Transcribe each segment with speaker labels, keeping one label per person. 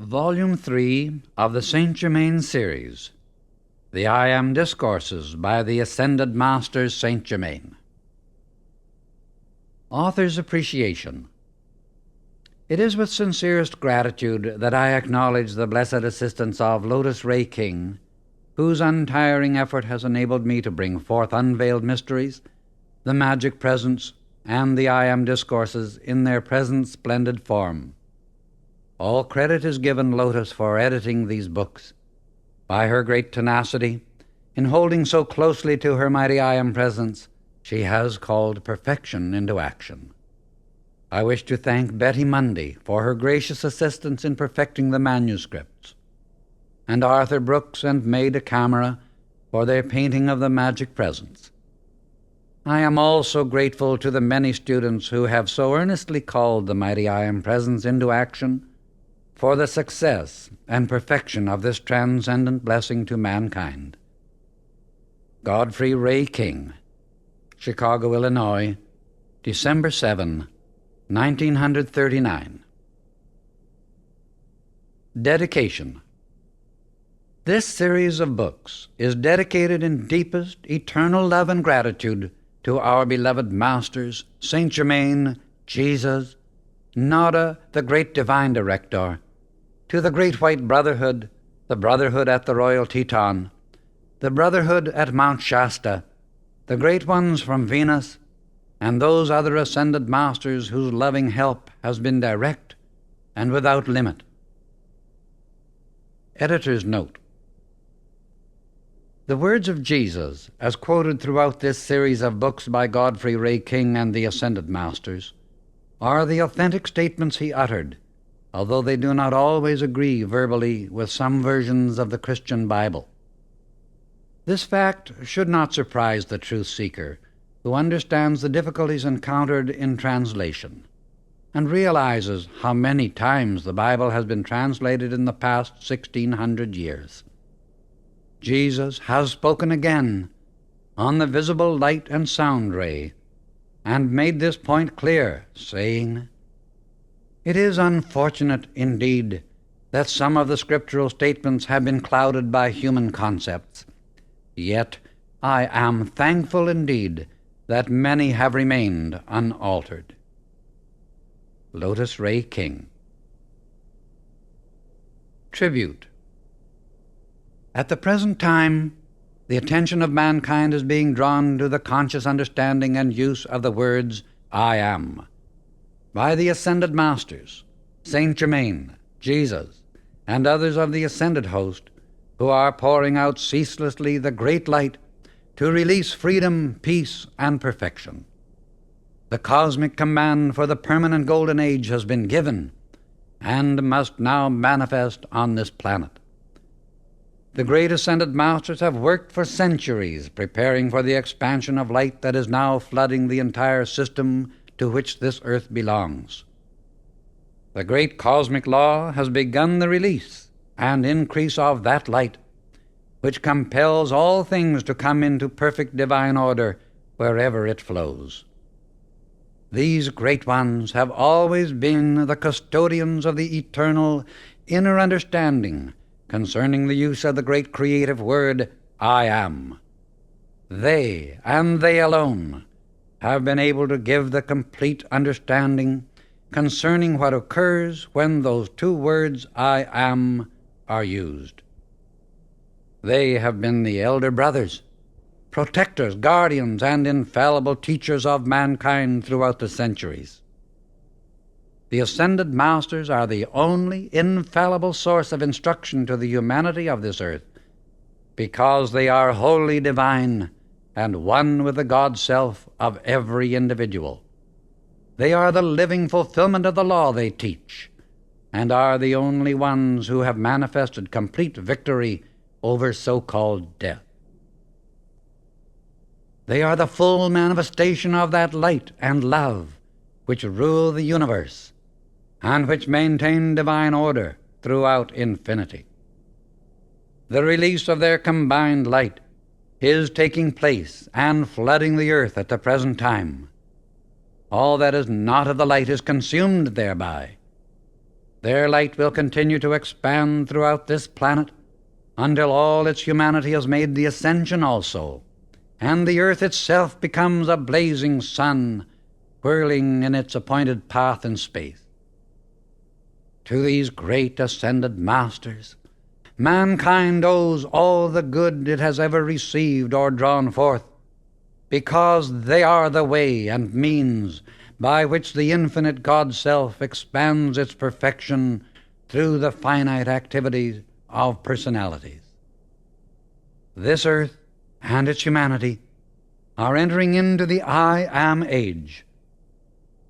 Speaker 1: Volume 3 of the Saint Germain series, the AM Discourses by the Ascended Master Saint Germain. Author's Appreciation. It is with sincerest gratitude that I acknowledge the blessed assistance of Lotus Ray King, whose untiring effort has enabled me to bring forth unveiled mysteries, the magic presence, and the AM Discourses in their present splendid form. All credit is given Lotus for editing these books. By her great tenacity, in holding so closely to her mighty AM presence, she has called perfection into action. I wish to thank Betty Mundy for her gracious assistance in perfecting the manuscripts, and Arthur Brooks and May de Camera for their painting of the magic presence. I am also grateful to the many students who have so earnestly called the mighty AM presence into action for the success and perfection of this transcendent blessing to mankind. Godfrey Ray King, Chicago, Illinois, December 7, 1939. Dedication. This series of books is dedicated in deepest, eternal love and gratitude to our beloved masters, Saint Germain, Jesus, Nada, the great divine director, to the great white brotherhood, the brotherhood at the Royal Teton, the brotherhood at Mount Shasta, the great ones from Venus, and those other ascended masters whose loving help has been direct and without limit. Editor's note. The words of Jesus, as quoted throughout this series of books by Godfrey Ray King and the Ascended Masters, are the authentic statements he uttered, although they do not always agree verbally with some versions of the Christian Bible. This fact should not surprise the truth seeker who understands the difficulties encountered in translation and realizes how many times the Bible has been translated in the past 1,600 years. Jesus has spoken again on the visible light and sound ray and made this point clear, saying, "It is unfortunate indeed that some of the scriptural statements have been clouded by human concepts, yet I am thankful indeed that many have remained unaltered." Lotus Ray King. Tribute. At the present time, the attention of mankind is being drawn to the conscious understanding and use of the words "I am" by the Ascended Masters, Saint Germain, Jesus, and others of the Ascended host, who are pouring out ceaselessly the great light to release freedom, peace, and perfection. The cosmic command for the permanent golden age has been given and must now manifest on this planet. The great Ascended Masters have worked for centuries preparing for the expansion of light that is now flooding the entire system to which this earth belongs. The great cosmic law has begun the release and increase of that light, which compels all things to come into perfect divine order wherever it flows. These great ones have always been the custodians of the eternal inner understanding concerning the use of the great creative word, "I am." They, and they alone, have been able to give the complete understanding concerning what occurs when those two words, "I am," are used. They have been the elder brothers, protectors, guardians, and infallible teachers of mankind throughout the centuries. The Ascended Masters are the only infallible source of instruction to the humanity of this earth, because they are wholly divine and one with the God-self of every individual. They are the living fulfillment of the law they teach, and are the only ones who have manifested complete victory over so-called death. They are the full manifestation of that light and love which rule the universe and which maintain divine order throughout infinity. The release of their combined light is taking place and flooding the earth at the present time. All that is not of the light is consumed thereby. Their light will continue to expand throughout this planet until all its humanity has made the ascension also, and the earth itself becomes a blazing sun, whirling in its appointed path in space. To these great ascended masters, mankind owes all the good it has ever received or drawn forth, because they are the way and means by which the infinite God-self expands its perfection through the finite activities of personalities. This earth and its humanity are entering into the I Am age,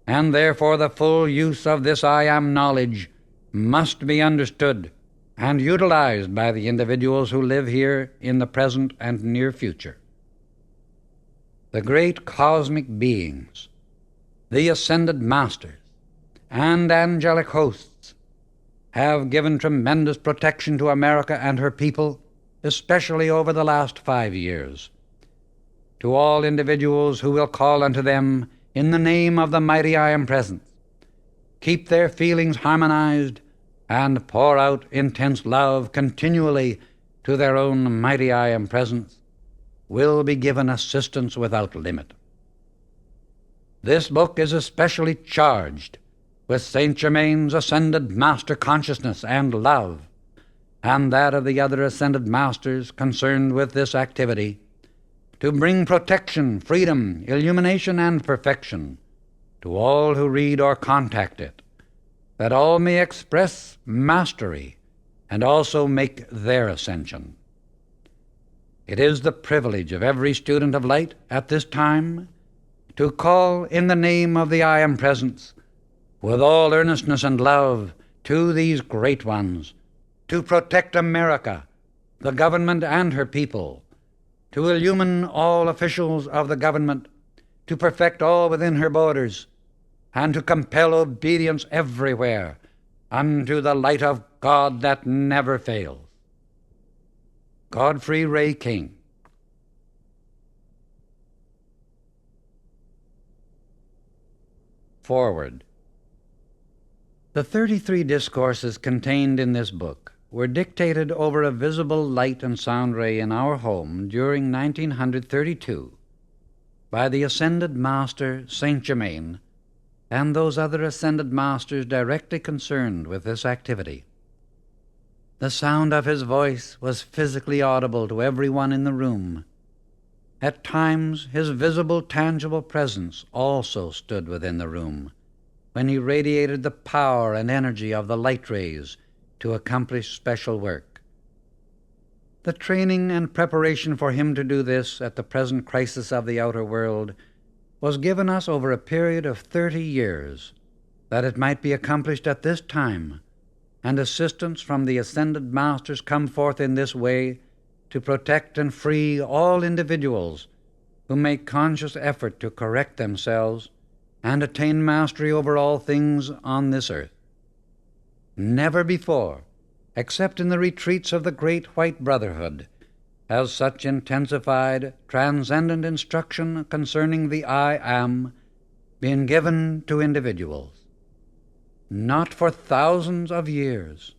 Speaker 1: and therefore the full use of this I Am knowledge must be understood and utilized by the individuals who live here in the present and near future. The great cosmic beings, the ascended masters, and angelic hosts have given tremendous protection to America and her people, especially over the last 5 years. To all individuals who will call unto them in the name of the mighty I Am Presence, keep their feelings harmonized, and pour out intense love continually to their own mighty I Am Presence, will be given assistance without limit. This book is especially charged with Saint Germain's ascended master consciousness and love, and that of the other ascended masters concerned with this activity, to bring protection, freedom, illumination, and perfection to all who read or contact it, that all may express mastery and also make their ascension. It is the privilege of every student of light at this time to call in the name of the I Am Presence with all earnestness and love to these great ones, to protect America, the government and her people, to illumine all officials of the government, to perfect all within her borders, and to compel obedience everywhere unto the light of God that never fails. Godfrey Ray King. Forward. The 33 discourses contained in this book were dictated over a visible light and sound ray in our home during 1932 by the Ascended Master Saint Germain and those other Ascended Masters directly concerned with this activity. The sound of his voice was physically audible to everyone in the room. At times, his visible, tangible presence also stood within the room, when he radiated the power and energy of the light rays to accomplish special work. The training and preparation for him to do this at the present crisis of the outer world was given us over a period of 30 years, that it might be accomplished at this time, and assistance from the Ascended Masters come forth in this way to protect and free all individuals who make conscious effort to correct themselves and attain mastery over all things on this earth. Never before, except in the retreats of the Great White Brotherhood, has such intensified, transcendent instruction concerning the I Am been given to individuals. Not for thousands of years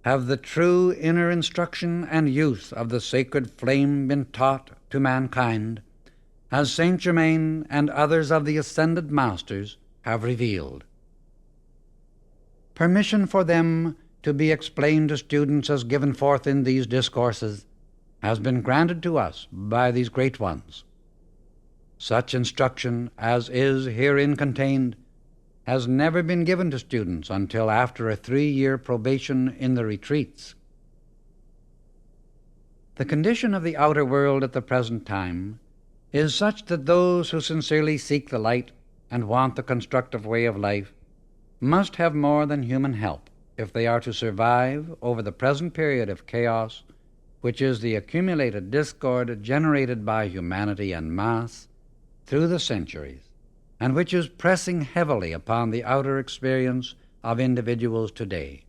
Speaker 1: have the true inner instruction and use of the sacred flame been taught to mankind, as Saint Germain and others of the Ascended Masters have revealed. Permission for them to be explained to students as given forth in these discourses has been granted to us by these great ones. Such instruction as is herein contained has never been given to students until after a 3-year probation in the retreats. The condition of the outer world at the present time is such that those who sincerely seek the light and want the constructive way of life must have more than human help if they are to survive over the present period of chaos, which is the accumulated discord generated by humanity en masse through the centuries, and which is pressing heavily upon the outer experience of individuals today.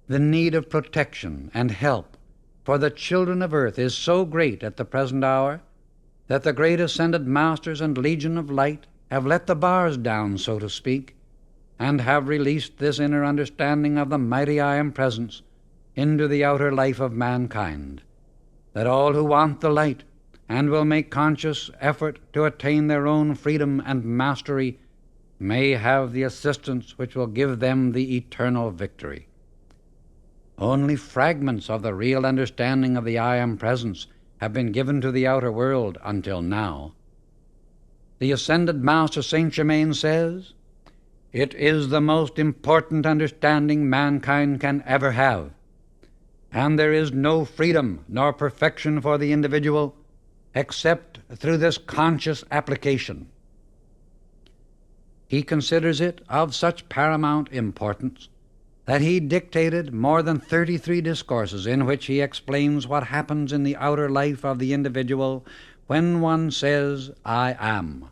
Speaker 1: The need of protection and help for the children of earth is so great at the present hour that the great Ascended Masters and Legion of Light have let the bars down, so to speak, and have released this inner understanding of the mighty I Am Presence into the outer life of mankind, that all who want the light and will make conscious effort to attain their own freedom and mastery may have the assistance which will give them the eternal victory. Only fragments of the real understanding of the I Am Presence have been given to the outer world until now. The Ascended Master Saint Germain says, "It is the most important understanding mankind can ever have, and there is no freedom nor perfection for the individual except through this conscious application." He considers it of such paramount importance that he dictated more than 33 discourses in which he explains what happens in the outer life of the individual when one says, "I am."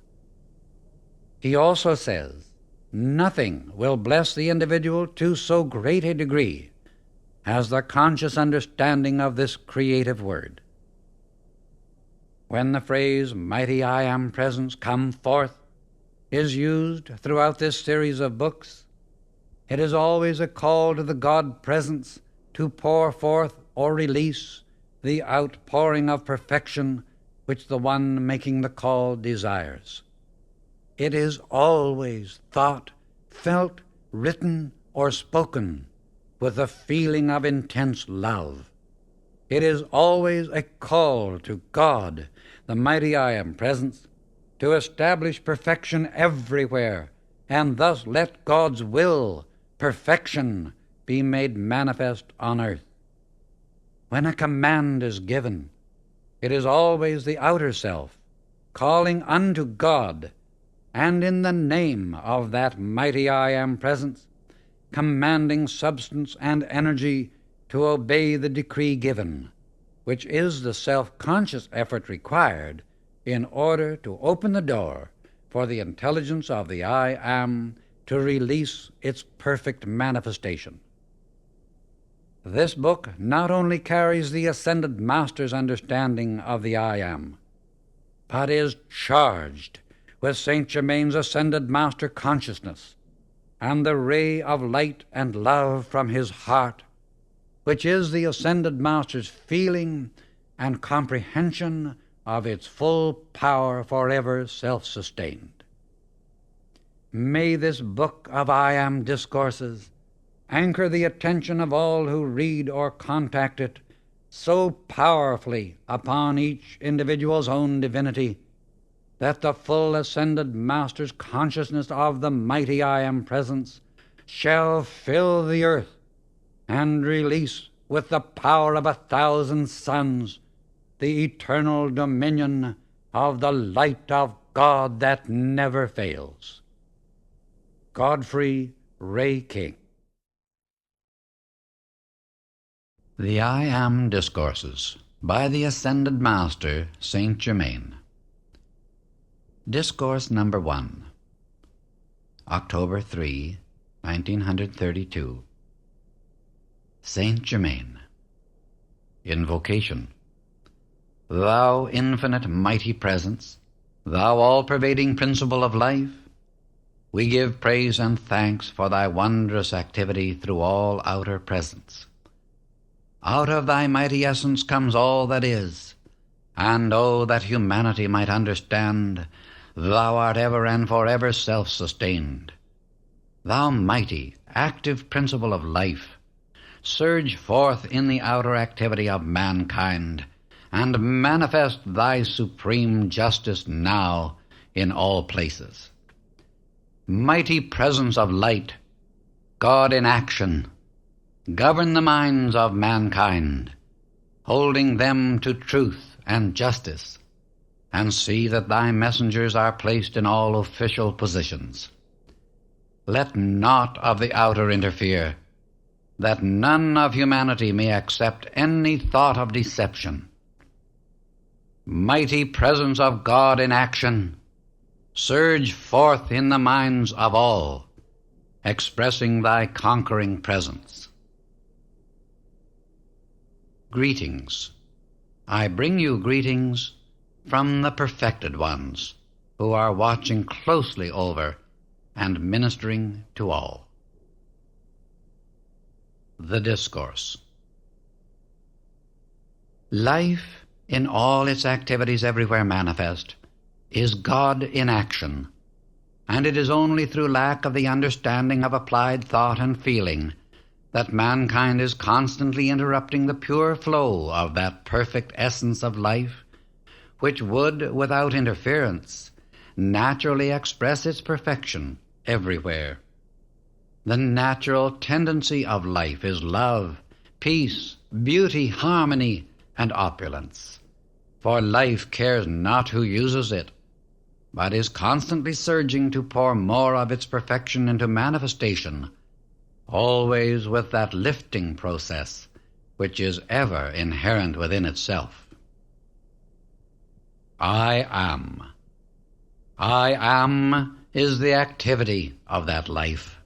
Speaker 1: He also says, nothing will bless the individual to so great a degree as the conscious understanding of this creative word. When the phrase "Mighty I Am Presence, come forth" is used throughout this series of books, it is always a call to the God Presence to pour forth or release the outpouring of perfection which the one making the call desires. It is always thought, felt, written, or spoken with a feeling of intense love. It is always a call to God, the mighty I Am Presence, to establish perfection everywhere, and thus let God's will, perfection, be made manifest on earth. When a command is given, it is always the outer self calling unto God, and in the name of that mighty I Am Presence, commanding substance and energy to obey the decree given, which is the self-conscious effort required in order to open the door for the intelligence of the I Am to release its perfect manifestation. This book not only carries the Ascended Master's understanding of the I Am, but is charged with Saint Germain's Ascended Master consciousness and the ray of light and love from his heart, which is the Ascended Master's feeling and comprehension of its full power forever self-sustained. May this book of I Am Discourses anchor the attention of all who read or contact it so powerfully upon each individual's own divinity that the full Ascended Master's consciousness of the mighty I Am Presence shall fill the earth and release with the power of 1,000 suns the eternal dominion of the light of God that never fails. Godfrey Ray King. The I Am Discourses by the Ascended Master Saint Germain. Discourse number 1, October 3, 1932. Saint Germain. Invocation. Thou infinite mighty presence, thou all-pervading principle of life, we give praise and thanks for thy wondrous activity through all outer presence. Out of thy mighty essence comes all that is, and oh, that humanity might understand, thou art ever and forever self-sustained. Thou mighty, active principle of life, surge forth in the outer activity of mankind, and manifest thy supreme justice now in all places. Mighty presence of light, God in action, govern the minds of mankind, holding them to truth and justice, and see that thy messengers are placed in all official positions. Let naught of the outer interfere, that none of humanity may accept any thought of deception. Mighty presence of God in action, surge forth in the minds of all, expressing thy conquering presence. Greetings. I bring you greetings from the perfected ones, who are watching closely over and ministering to all. The Discourse. Life, in all its activities everywhere manifest, is God in action, and it is only through lack of the understanding of applied thought and feeling that mankind is constantly interrupting the pure flow of that perfect essence of life, which would, without interference, naturally express its perfection everywhere. The natural tendency of life is love, peace, beauty, harmony, and opulence. For life cares not who uses it, but is constantly surging to pour more of its perfection into manifestation, always with that lifting process which is ever inherent within itself. I am. I am is the activity of that life.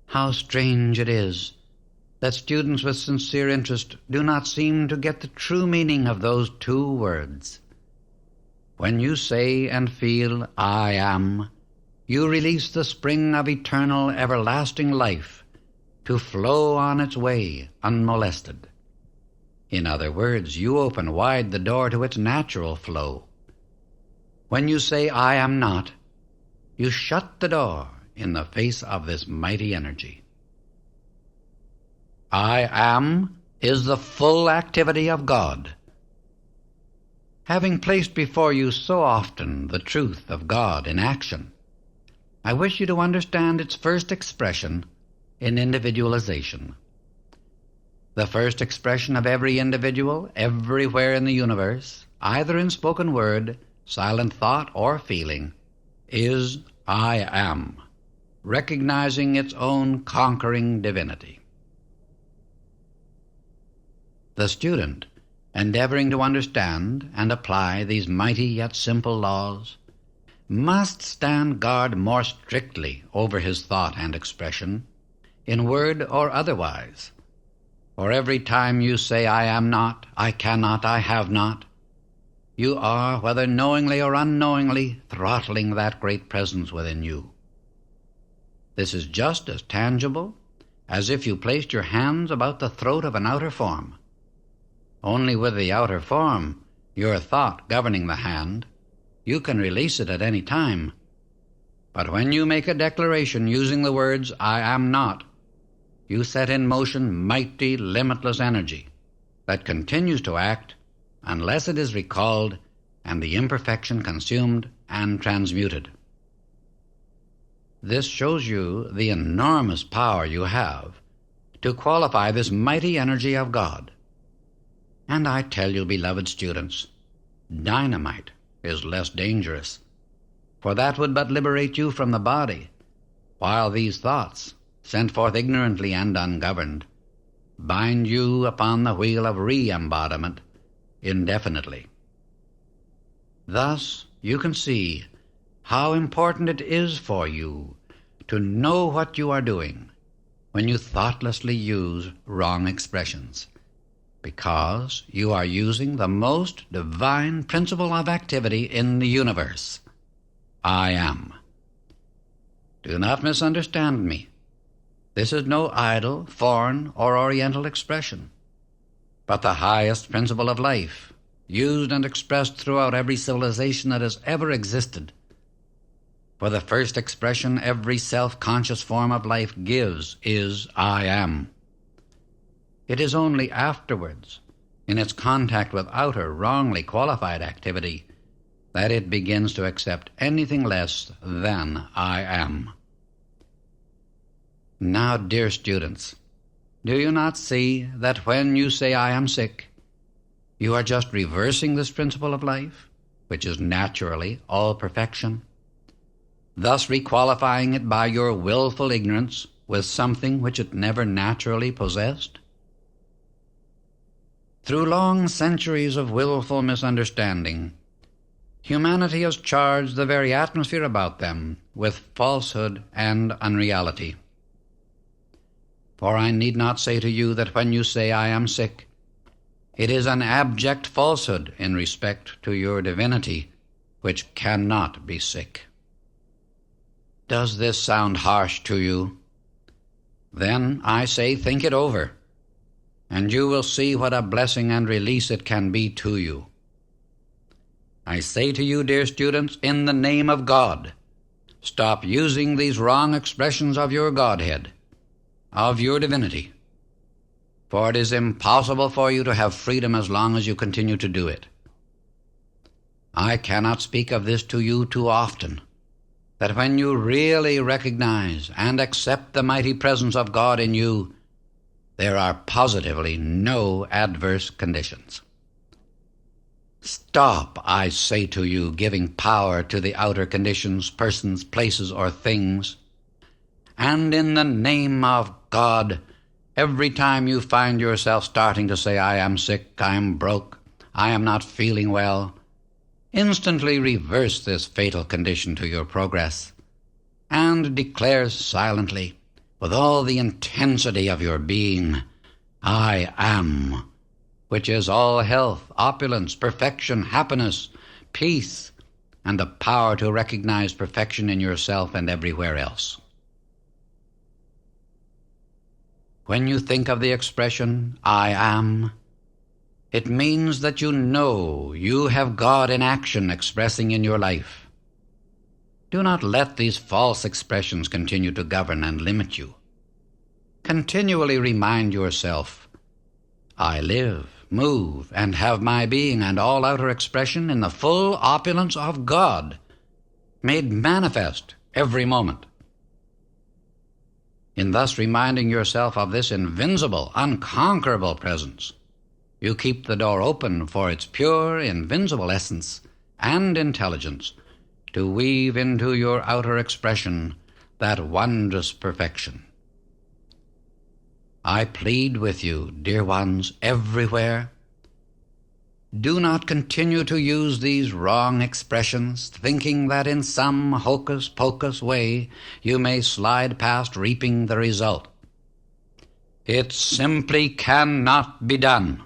Speaker 1: How strange it is that students with sincere interest do not seem to get the true meaning of those two words. When you say and feel, I am, you release the spring of eternal, everlasting life to flow on its way unmolested. In other words, you open wide the door to its natural flow. When you say, I am not, you shut the door in the face of this mighty energy. I am is the full activity of God. Having placed before you so often the truth of God in action, I wish you to understand its first expression in individualization. The first expression of every individual everywhere in the universe, either in spoken word, silent thought, or feeling, is I am, recognizing its own conquering divinity. The student, endeavoring to understand and apply these mighty yet simple laws, must stand guard more strictly over his thought and expression, in word or otherwise. For every time you say, I am not, I cannot, I have not, you are, whether knowingly or unknowingly, throttling that great presence within you. This is just as tangible as if you placed your hands about the throat of an outer form. Only with the outer form, your thought governing the hand, you can release it at any time. But when you make a declaration using the words, I am not, you set in motion mighty, limitless energy that continues to act unless it is recalled and the imperfection consumed and transmuted. This shows you the enormous power you have to qualify this mighty energy of God. And I tell you, beloved students, dynamite is less dangerous, for that would but liberate you from the body, while these thoughts, sent forth ignorantly and ungoverned, bind you upon the wheel of re-embodiment indefinitely. Thus you can see how important it is for you to know what you are doing when you thoughtlessly use wrong expressions, because you are using the most divine principle of activity in the universe, I am. Do not misunderstand me. This is no idle, foreign, or oriental expression, but the highest principle of life, used and expressed throughout every civilization that has ever existed. For the first expression every self-conscious form of life gives is I am. It is only afterwards, in its contact with outer, wrongly qualified activity, that it begins to accept anything less than I am. Now, dear students, do you not see that when you say I am sick, you are just reversing this principle of life, which is naturally all perfection, thus requalifying it by your willful ignorance with something which it never naturally possessed? Through long centuries of willful misunderstanding, humanity has charged the very atmosphere about them with falsehood and unreality. For I need not say to you that when you say I am sick, it is an abject falsehood in respect to your divinity, which cannot be sick. Does this sound harsh to you? Then I say think it over, and you will see what a blessing and release it can be to you. I say to you, dear students, in the name of God, stop using these wrong expressions of your Godhead, of your divinity, for it is impossible for you to have freedom as long as you continue to do it. I cannot speak of this to you too often, that when you really recognize and accept the mighty presence of God in you, there are positively no adverse conditions. Stop, I say to you, giving power to the outer conditions, persons, places, or things, and in the name of God, every time you find yourself starting to say, I am sick, I am broke, I am not feeling well, instantly reverse this fatal condition to your progress and declare silently, with all the intensity of your being, I am, which is all health, opulence, perfection, happiness, peace, and the power to recognize perfection in yourself and everywhere else. When you think of the expression, I am, it means that you know you have God in action expressing in your life. Do not let these false expressions continue to govern and limit you. Continually remind yourself, I live, move, and have my being and all outer expression in the full opulence of God, made manifest every moment. In thus reminding yourself of this invincible, unconquerable presence, you keep the door open for its pure, invincible essence and intelligence to weave into your outer expression that wondrous perfection. I plead with you, dear ones, everywhere, do not continue to use these wrong expressions, thinking that in some hocus-pocus way you may slide past reaping the result. It simply cannot be done.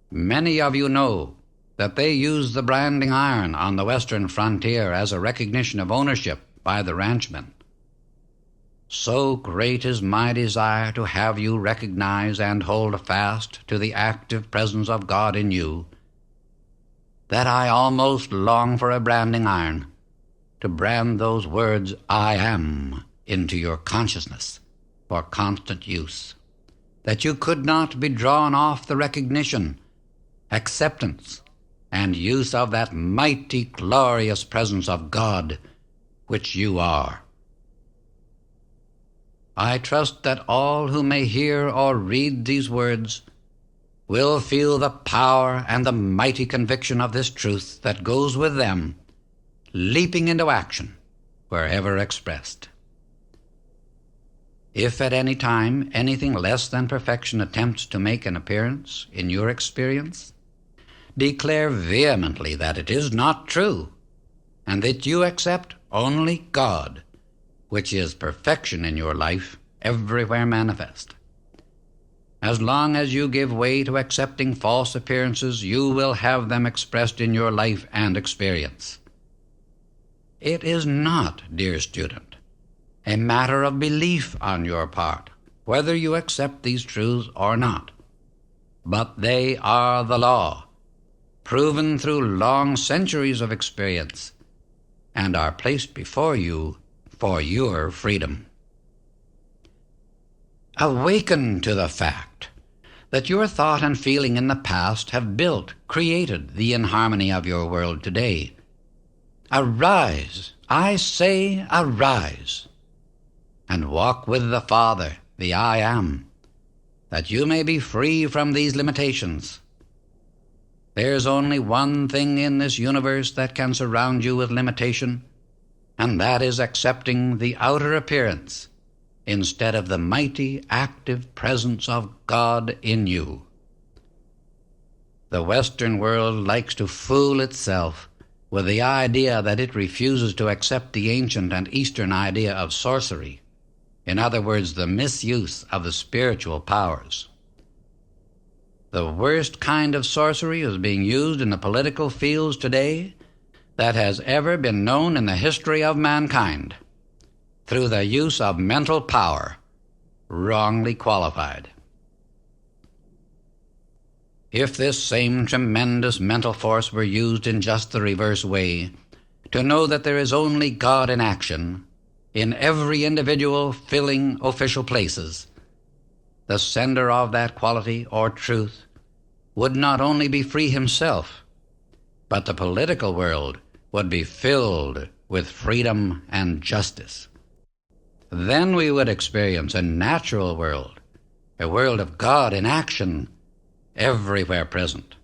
Speaker 1: Many of you know that they use the branding iron on the western frontier as a recognition of ownership by the ranchmen. So great is my desire to have you recognize and hold fast to the active presence of God in you, that I almost long for a branding iron to brand those words, I am, into your consciousness for constant use, that you could not be drawn off the recognition, acceptance, and use of that mighty, glorious presence of God which you are. I trust that all who may hear or read these words will feel the power and the mighty conviction of this truth that goes with them, leaping into action wherever expressed. If at any time anything less than perfection attempts to make an appearance in your experience, declare vehemently that it is not true, and that you accept only God, which is perfection in your life, everywhere manifest. As long as you give way to accepting false appearances, you will have them expressed in your life and experience. It is not, dear student, a matter of belief on your part, whether you accept these truths or not, but they are the law, proven through long centuries of experience, and are placed before you for your freedom. Awaken to the fact that your thought and feeling in the past have built, created the inharmony of your world today. Arise, I say arise, and walk with the Father, the I Am, that you may be free from these limitations. There's only one thing in this universe that can surround you with limitation, and that is accepting the outer appearance instead of the mighty, active presence of God in you. The Western world likes to fool itself with the idea that it refuses to accept the ancient and Eastern idea of sorcery, in other words, the misuse of the spiritual powers. The worst kind of sorcery is being used in the political fields today that has ever been known in the history of mankind through the use of mental power, wrongly qualified. If this same tremendous mental force were used in just the reverse way, to know that there is only God in action, in every individual filling official places, the sender of that quality or truth would not only be free himself, but the political world would be filled with freedom and justice. Then we would experience a natural world, a world of God in action, everywhere present.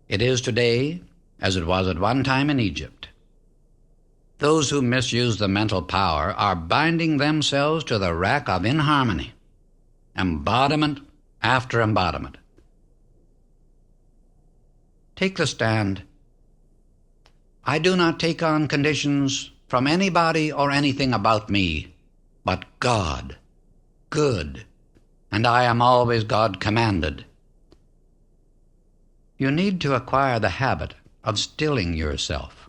Speaker 1: It is today as it was at one time in Egypt. Those who misuse the mental power are binding themselves to the rack of inharmony, embodiment after embodiment. Take the stand. I do not take on conditions from anybody or anything about me, but God, good, and I am always God commanded. You need to acquire the habit of stilling yourself.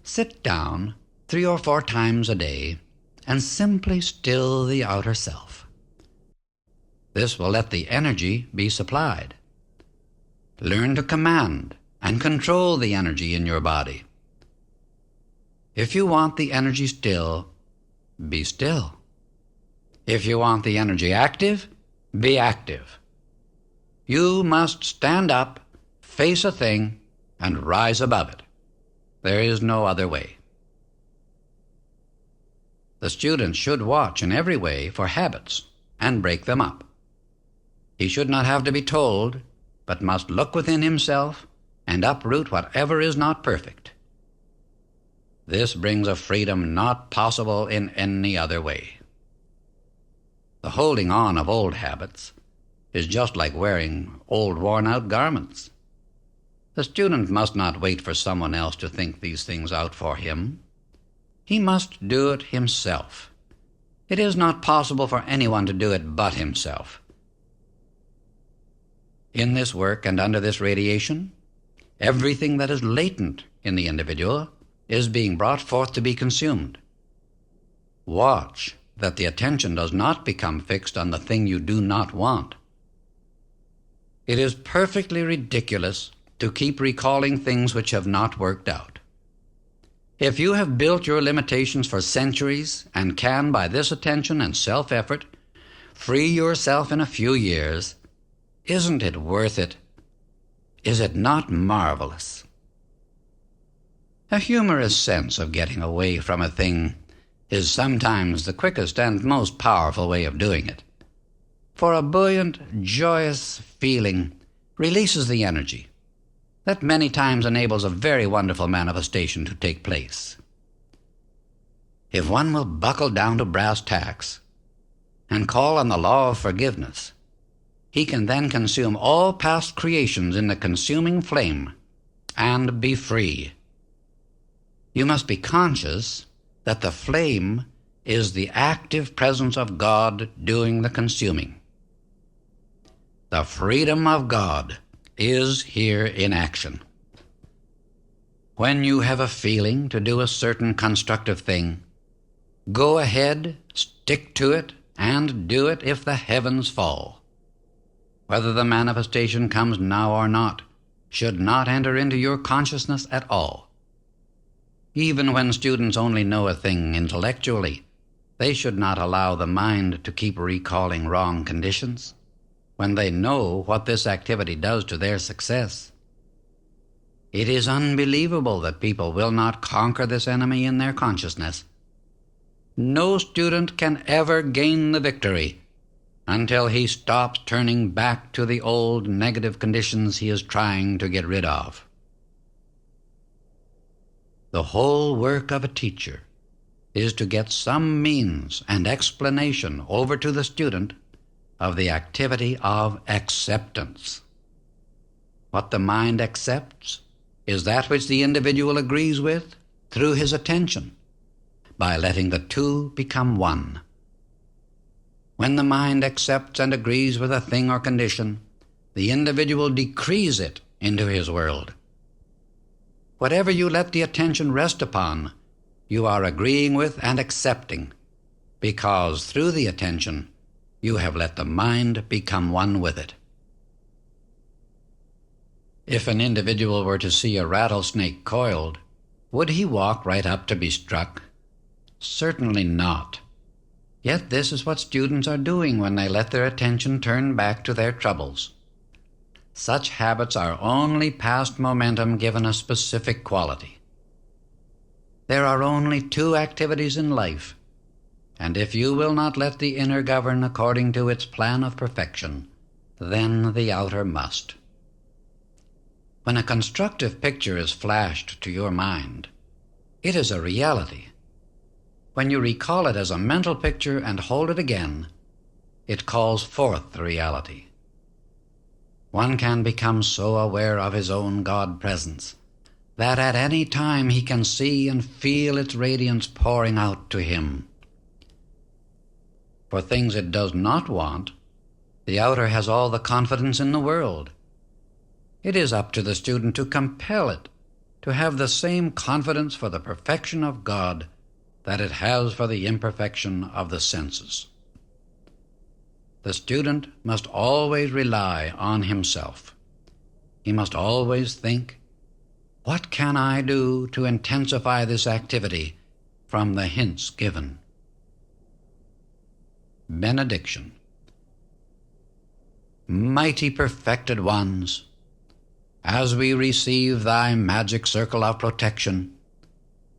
Speaker 1: Sit down 3 or 4 times a day and simply still the outer self. This will let the energy be supplied. Learn to command and control the energy in your body. If you want the energy still, be still. If you want the energy active, be active. You must stand up, face a thing, and rise above it. There is no other way. The student should watch in every way for habits and break them up. He should not have to be told, but must look within himself and uproot whatever is not perfect. This brings a freedom not possible in any other way. The holding on of old habits is just like wearing old worn-out garments. The student must not wait for someone else to think these things out for him. He must do it himself. It is not possible for anyone to do it but himself. In this work and under this radiation, everything that is latent in the individual is being brought forth to be consumed. Watch that the attention does not become fixed on the thing you do not want. It is perfectly ridiculous to keep recalling things which have not worked out. If you have built your limitations for centuries and can, by this attention and self-effort, free yourself in a few years, isn't it worth it? Is it not marvelous? A humorous sense of getting away from a thing is sometimes the quickest and most powerful way of doing it. For a buoyant, joyous feeling releases the energy that many times enables a very wonderful manifestation to take place. If one will buckle down to brass tacks and call on the law of forgiveness, he can then consume all past creations in the consuming flame and be free. You must be conscious that the flame is the active presence of God doing the consuming. The freedom of God is here in action. When you have a feeling to do a certain constructive thing, go ahead, stick to it, and do it if the heavens fall. Whether the manifestation comes now or not should not enter into your consciousness at all. Even when students only know a thing intellectually, they should not allow the mind to keep recalling wrong conditions when they know what this activity does to their success. It is unbelievable that people will not conquer this enemy in their consciousness. No student can ever gain the victory until he stops turning back to the old negative conditions he is trying to get rid of. The whole work of a teacher is to get some means and explanation over to the student of the activity of acceptance. What the mind accepts is that which the individual agrees with through his attention, by letting the two become one. When the mind accepts and agrees with a thing or condition, the individual decrees it into his world. Whatever you let the attention rest upon, you are agreeing with and accepting, because through the attention you have let the mind become one with it. If an individual were to see a rattlesnake coiled, would he walk right up to be struck? Certainly not. Yet this is what students are doing when they let their attention turn back to their troubles. Such habits are only past momentum given a specific quality. There are only two activities in life, and if you will not let the inner govern according to its plan of perfection, then the outer must. When a constructive picture is flashed to your mind, it is a reality. When you recall it as a mental picture and hold it again, it calls forth the reality. One can become so aware of his own God presence that at any time he can see and feel its radiance pouring out to him. For things it does not want, the outer has all the confidence in the world. It is up to the student to compel it to have the same confidence for the perfection of God that it has for the imperfection of the senses. The student must always rely on himself. He must always think, what can I do to intensify this activity from the hints given? Benediction. Mighty perfected ones, as we receive thy magic circle of protection,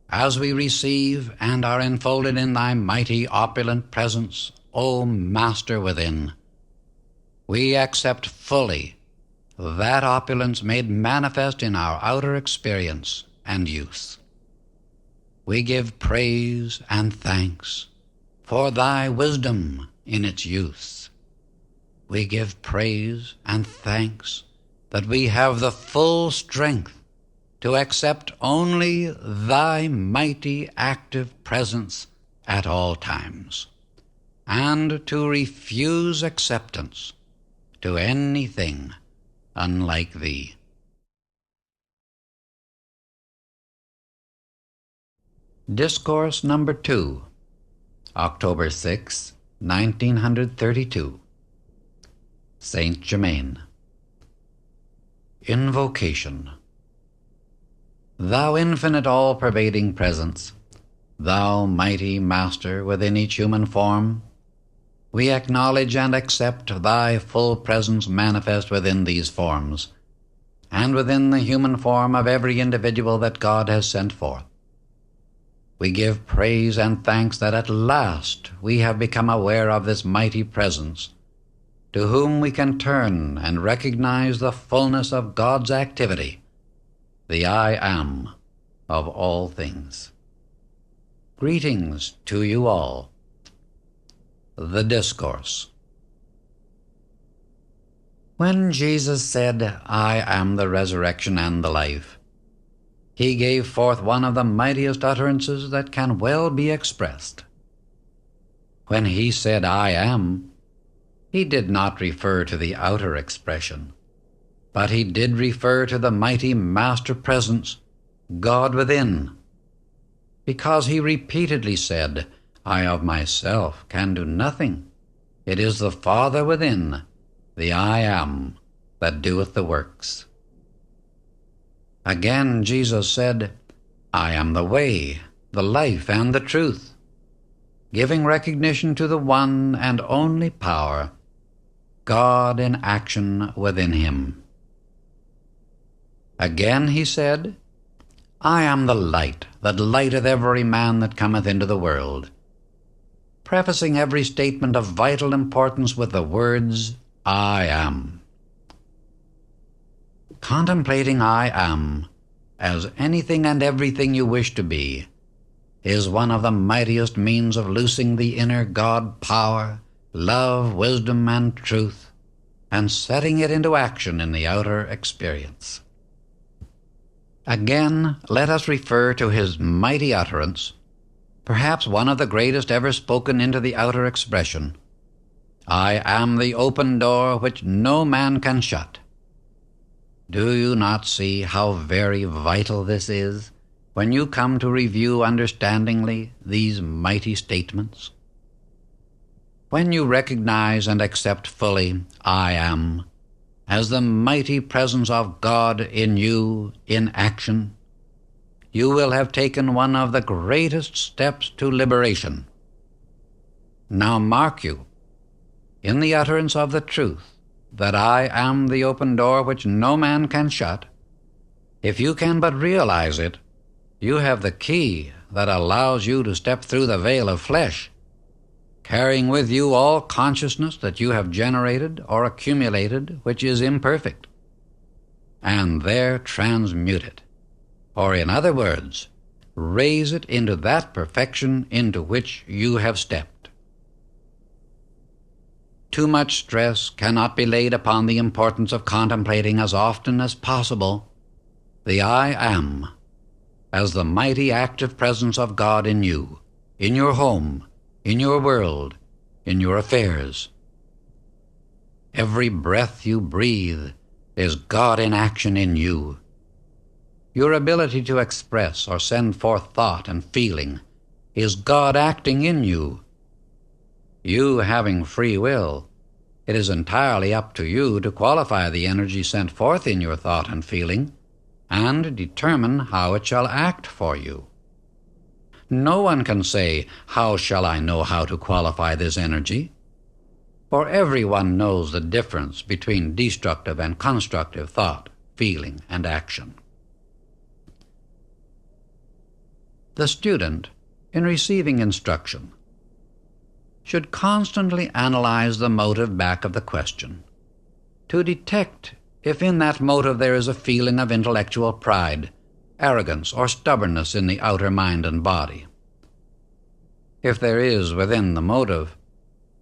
Speaker 1: as we receive and are enfolded in thy mighty opulent presence, O Master within, we accept fully that opulence made manifest in our outer experience and use. We give praise and thanks for thy wisdom in its use. We give praise and thanks that we have the full strength to accept only thy mighty active presence at all times, and to refuse acceptance to anything unlike thee. Discourse number 2, October 6, 1932. Saint Germain. Invocation. Thou infinite all-pervading presence, thou mighty Master within each human form, we acknowledge and accept thy full presence manifest within these forms, and within the human form of every individual that God has sent forth. We give praise and thanks that at last we have become aware of this mighty presence, to whom we can turn and recognize the fullness of God's activity, the I Am of all things. Greetings to you all. The Discourse. When Jesus said, I am the resurrection and the life, he gave forth one of the mightiest utterances that can well be expressed. When he said, I am, he did not refer to the outer expression, but he did refer to the mighty Master Presence, God within, because he repeatedly said, I of myself can do nothing. It is the Father within, the I Am, that doeth the works. Again Jesus said, I am the way, the life, and the truth, giving recognition to the one and only power, God in action within him. Again he said, I am the light that lighteth every man that cometh into the world, prefacing every statement of vital importance with the words, I am. Contemplating I am as anything and everything you wish to be is one of the mightiest means of loosing the inner God power, love, wisdom, and truth, and setting it into action in the outer experience. Again, let us refer to his mighty utterance, perhaps one of the greatest ever spoken into the outer expression, I am the open door which no man can shut. Do you not see how very vital this is when you come to review understandingly these mighty statements? When you recognize and accept fully I am as the mighty presence of God in you in action, you will have taken one of the greatest steps to liberation. Now mark you, in the utterance of the truth, that I am the open door which no man can shut, if you can but realize it, you have the key that allows you to step through the veil of flesh, carrying with you all consciousness that you have generated or accumulated which is imperfect, and there transmute it, or in other words, raise it into that perfection into which you have stepped. Too much stress cannot be laid upon the importance of contemplating as often as possible the I am as the mighty active presence of God in you, in your home, in your world, in your affairs. Every breath you breathe is God in action in you. Your ability to express or send forth thought and feeling is God acting in you. You having free will, it is entirely up to you to qualify the energy sent forth in your thought and feeling and determine how it shall act for you. No one can say, "How shall I know how to qualify this energy?" For everyone knows the difference between destructive and constructive thought, feeling, and action. The student, in receiving instruction, should constantly analyze the motive back of the question, to detect if in that motive there is a feeling of intellectual pride, arrogance, or stubbornness in the outer mind and body. If there is within the motive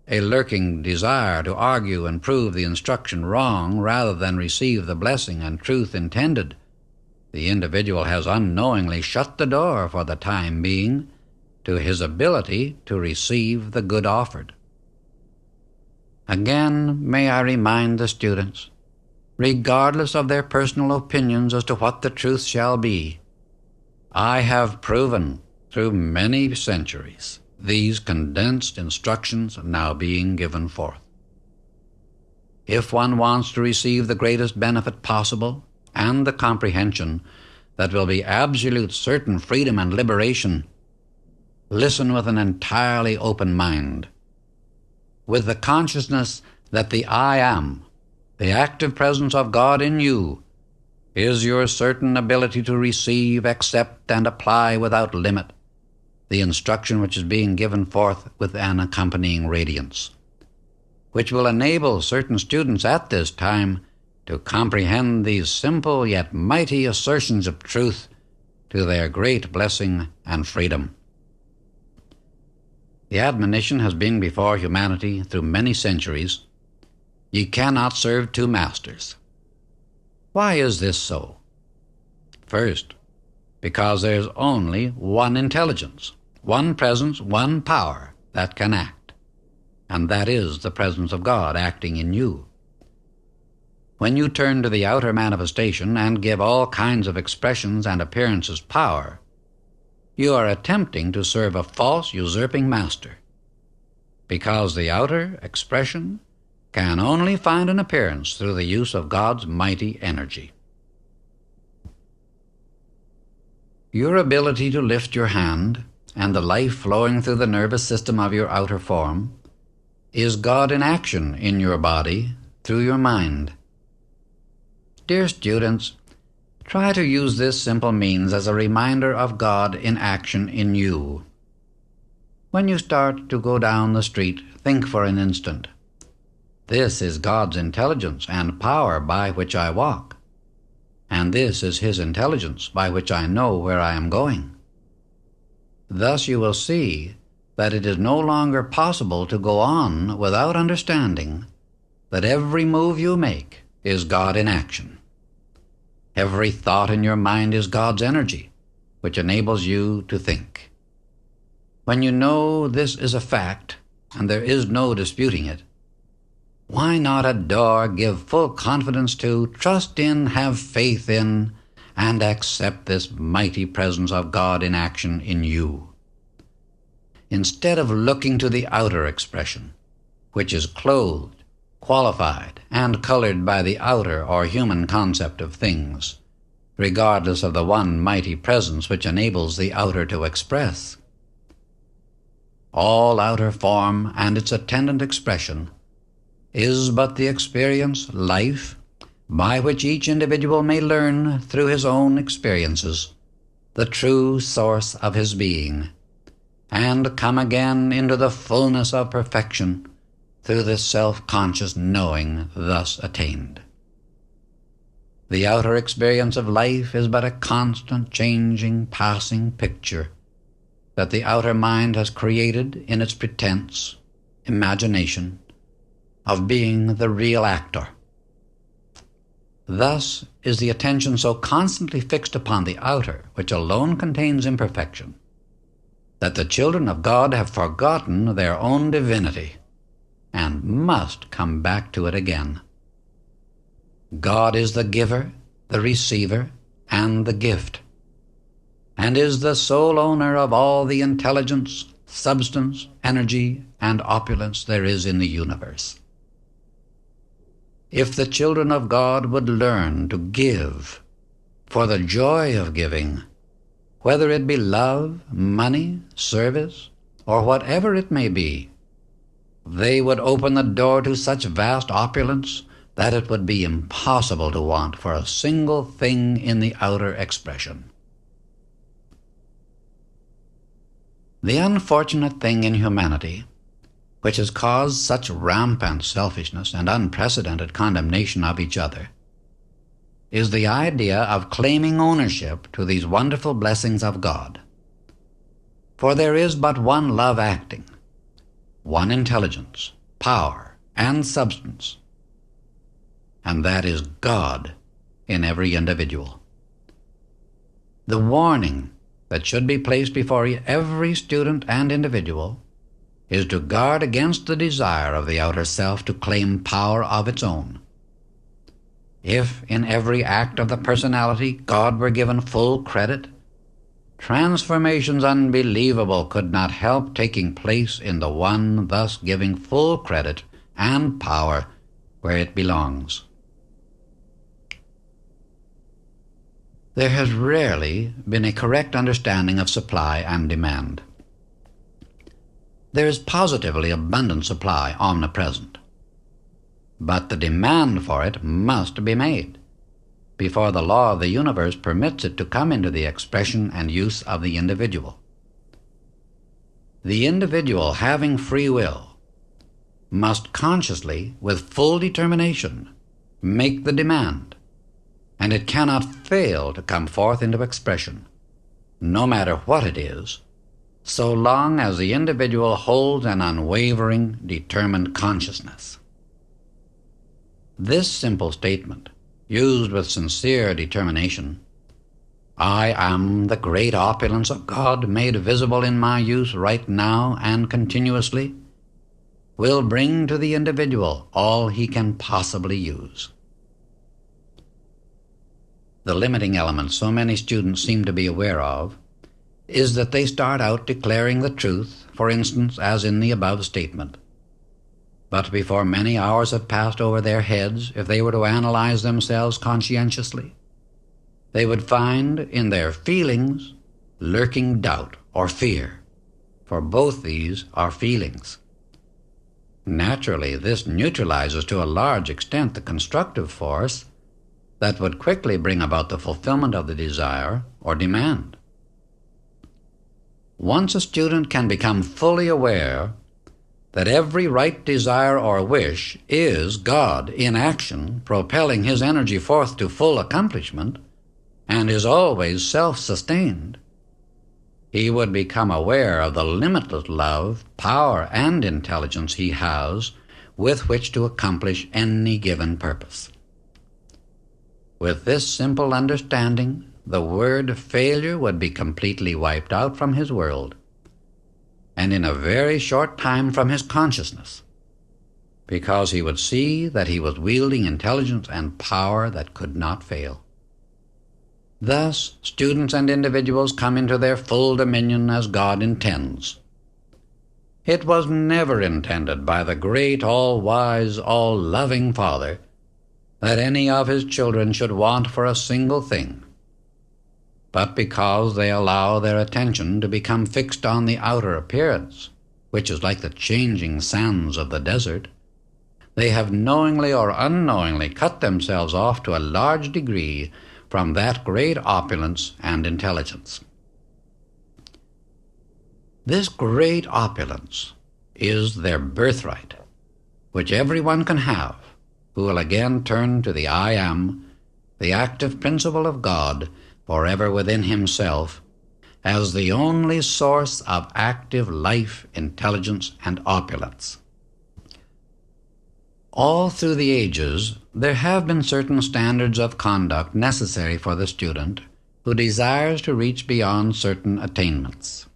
Speaker 1: a lurking desire to argue and prove the instruction wrong rather than receive the blessing and truth intended, the individual has unknowingly shut the door for the time being to his ability to receive the good offered. Again, may I remind the students, regardless of their personal opinions as to what the truth shall be, I have proven through many centuries these condensed instructions now being given forth. If one wants to receive the greatest benefit possible and the comprehension that will be absolute certain freedom and liberation, listen with an entirely open mind, with the consciousness that the I am, the active presence of God in you, is your certain ability to receive, accept, and apply without limit the instruction which is being given forth with an accompanying radiance, which will enable certain students at this time to comprehend these simple yet mighty assertions of truth to their great blessing and freedom. The admonition has been before humanity through many centuries, "Ye cannot serve two masters." Why is this so? First, because there is only one intelligence, one presence, one power that can act, and that is the presence of God acting in you. When you turn to the outer manifestation and give all kinds of expressions and appearances power, you are attempting to serve a false, usurping master, because the outer expression can only find an appearance through the use of God's mighty energy. Your ability to lift your hand and the life flowing through the nervous system of your outer form is God in action in your body through your mind. Dear students, try to use this simple means as a reminder of God in action in you. When you start to go down the street, think for an instant, "This is God's intelligence and power by which I walk, and this is His intelligence by which I know where I am going." Thus you will see that it is no longer possible to go on without understanding that every move you make is God in action. Every thought in your mind is God's energy, which enables you to think. When you know this is a fact, and there is no disputing it, Why not adore, give full confidence to, trust in, have faith in, and accept this mighty presence of God in action in you? Instead of looking to the outer expression, which is clothed, qualified, and colored by the outer or human concept of things, regardless of the one mighty presence which enables the outer to express. All outer form and its attendant expression is but the experience, life, by which each individual may learn through his own experiences the true source of his being, and come again into the fullness of perfection through this self-conscious knowing thus attained. The outer experience of life is but a constant, changing, passing picture that the outer mind has created in its pretense, imagination, of being the real actor. Thus is the attention so constantly fixed upon the outer, which alone contains imperfection, that the children of God have forgotten their own divinity and must come back to it again. God is the giver, the receiver, and the gift, and is the sole owner of all the intelligence, substance, energy, and opulence there is in the universe. If the children of God would learn to give for the joy of giving, whether it be love, money, service, or whatever it may be, they would open the door to such vast opulence that it would be impossible to want for a single thing in the outer expression. The unfortunate thing in humanity, which has caused such rampant selfishness and unprecedented condemnation of each other, is the idea of claiming ownership to these wonderful blessings of God. For there is but one love acting, one intelligence, power, and substance, and that is God in every individual. The warning that should be placed before every student and individual is to guard against the desire of the outer self to claim power of its own. If in every act of the personality God were given full credit, transformations unbelievable could not help taking place in the one thus giving full credit and power where it belongs. There has rarely been a correct understanding of supply and demand. There is positively abundant supply omnipresent, but the demand for it must be made before the law of the universe permits it to come into the expression and use of the individual. The individual, having free will, must consciously, with full determination, make the demand, and it cannot fail to come forth into expression, no matter what it is, so long as the individual holds an unwavering, determined consciousness. This simple statement, used with sincere determination, "I am the great opulence of God made visible in my use right now and continuously," will bring to the individual all he can possibly use. The limiting element so many students seem to be aware of is that they start out declaring the truth, for instance, as in the above statement. But before many hours have passed over their heads, if they were to analyze themselves conscientiously, they would find in their feelings lurking doubt or fear, for both these are feelings. Naturally, this neutralizes to a large extent the constructive force that would quickly bring about the fulfillment of the desire or demand. Once a student can become fully aware that every right desire or wish is God in action, propelling his energy forth to full accomplishment, and is always self-sustained, he would become aware of the limitless love, power, and intelligence he has with which to accomplish any given purpose. With this simple understanding, the word failure would be completely wiped out from his world, and in a very short time from his consciousness, because he would see that he was wielding intelligence and power that could not fail. Thus, students and individuals come into their full dominion as God intends. It was never intended by the great, all-wise, all-loving Father that any of his children should want for a single thing. But because they allow their attention to become fixed on the outer appearance, which is like the changing sands of the desert, they have knowingly or unknowingly cut themselves off to a large degree from that great opulence and intelligence. This great opulence is their birthright, which everyone can have who will again turn to the I Am, the active principle of God, forever within himself, as the only source of active life, intelligence, and opulence. All through the ages, there have been certain standards of conduct necessary for the student who desires to reach beyond certain attainments.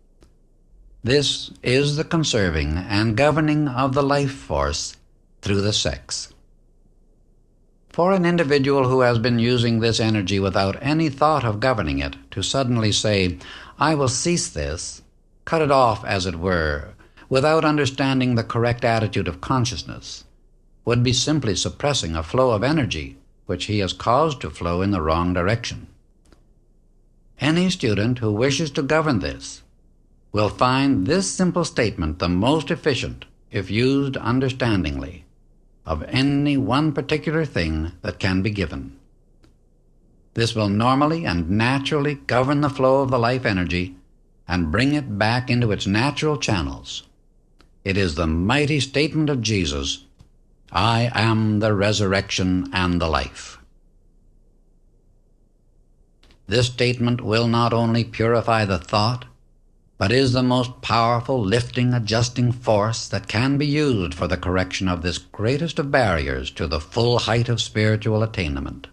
Speaker 1: This is the conserving and governing of the life force through the sex. For an individual who has been using this energy without any thought of governing it, to suddenly say, "I will cease this," cut it off, as it were, without understanding the correct attitude of consciousness, would be simply suppressing a flow of energy which he has caused to flow in the wrong direction. Any student who wishes to govern this will find this simple statement the most efficient, if used understandingly, of any one particular thing that can be given. This will normally and naturally govern the flow of the life energy and bring it back into its natural channels. It is the mighty statement of Jesus, "I am the resurrection and the life." This statement will not only purify the thought, but is the most powerful lifting, adjusting force that can be used for the correction of this greatest of barriers to the full height of spiritual attainment.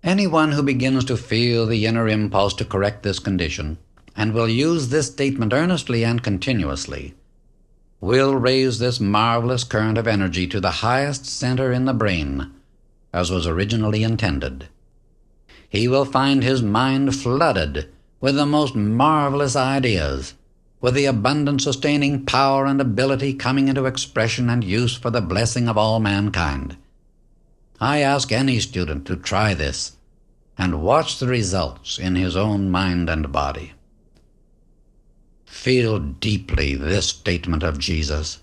Speaker 1: Anyone who begins to feel the inner impulse to correct this condition, and will use this statement earnestly and continuously, will raise this marvelous current of energy to the highest center in the brain, as was originally intended. He will find his mind flooded with the most marvelous ideas, with the abundant sustaining power and ability coming into expression and use for the blessing of all mankind. I ask any student to try this and watch the results in his own mind and body. Feel deeply this statement of Jesus,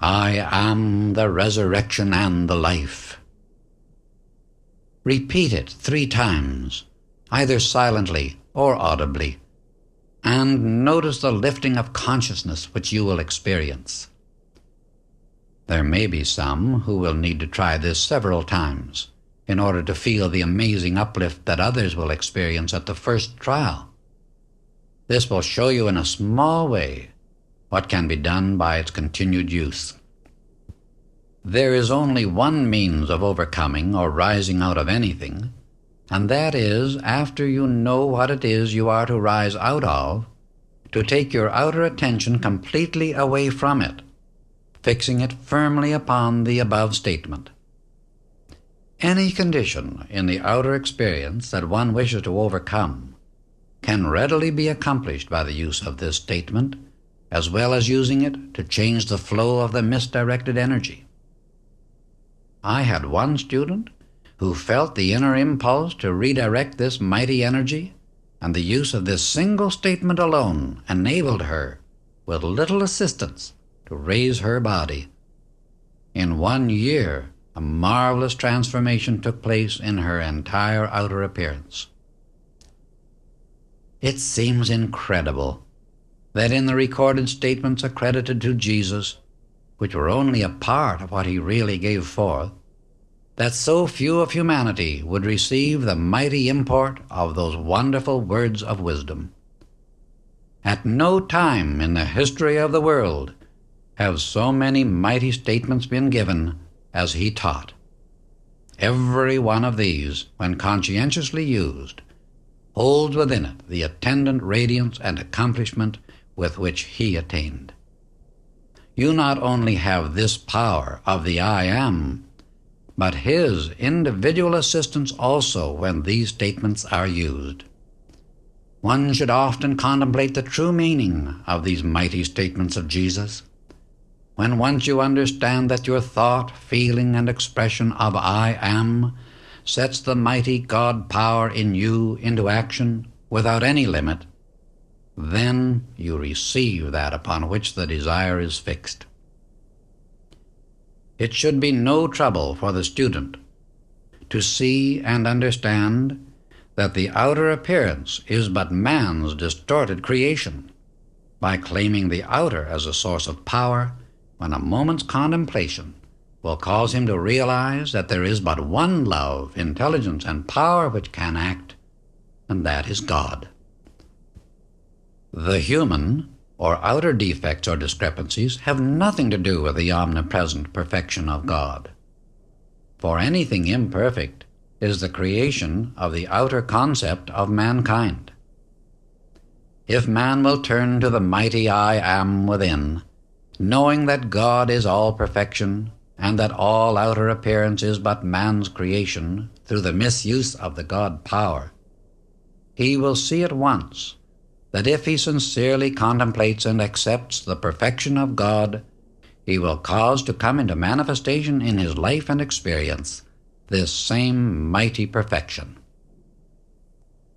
Speaker 1: "I am the resurrection and the life." Repeat it 3 times, either silently or audibly, and notice the lifting of consciousness which you will experience. There may be some who will need to try this several times in order to feel the amazing uplift that others will experience at the first trial. This will show you in a small way what can be done by its continued use. There is only one means of overcoming or rising out of anything, and that is, after you know what it is you are to rise out of, to take your outer attention completely away from it, fixing it firmly upon the above statement. Any condition in the outer experience that one wishes to overcome can readily be accomplished by the use of this statement, as well as using it to change the flow of the misdirected energy. I had one student who felt the inner impulse to redirect this mighty energy, and the use of this single statement alone enabled her, with little assistance, to raise her body. In 1 year, a marvelous transformation took place in her entire outer appearance. It seems incredible that in the recorded statements accredited to Jesus, which were only a part of what he really gave forth, that so few of humanity would receive the mighty import of those wonderful words of wisdom. At no time in the history of the world have so many mighty statements been given as he taught. Every one of these, when conscientiously used, holds within it the attendant radiance and accomplishment with which he attained. you not only have this power of the I Am, but His individual assistance also when these statements are used. One should often contemplate the true meaning of these mighty statements of Jesus. When once you understand that your thought, feeling, and expression of I Am sets the mighty God power in you into action without any limit, then you receive that upon which the desire is fixed. It should be no trouble for the student to see and understand that the outer appearance is but man's distorted creation. By claiming the outer as a source of power, when a moment's contemplation will cause him to realize that there is but one love, intelligence, and power which can act, and that is God. The human or outer defects or discrepancies have nothing to do with the omnipresent perfection of God. For anything imperfect is the creation of the outer concept of mankind. If man will turn to the mighty I Am within, knowing that God is all perfection, and that all outer appearance is but man's creation through the misuse of the God power, he will see at once that if he sincerely contemplates and accepts the perfection of God, he will cause to come into manifestation in his life and experience this same mighty perfection.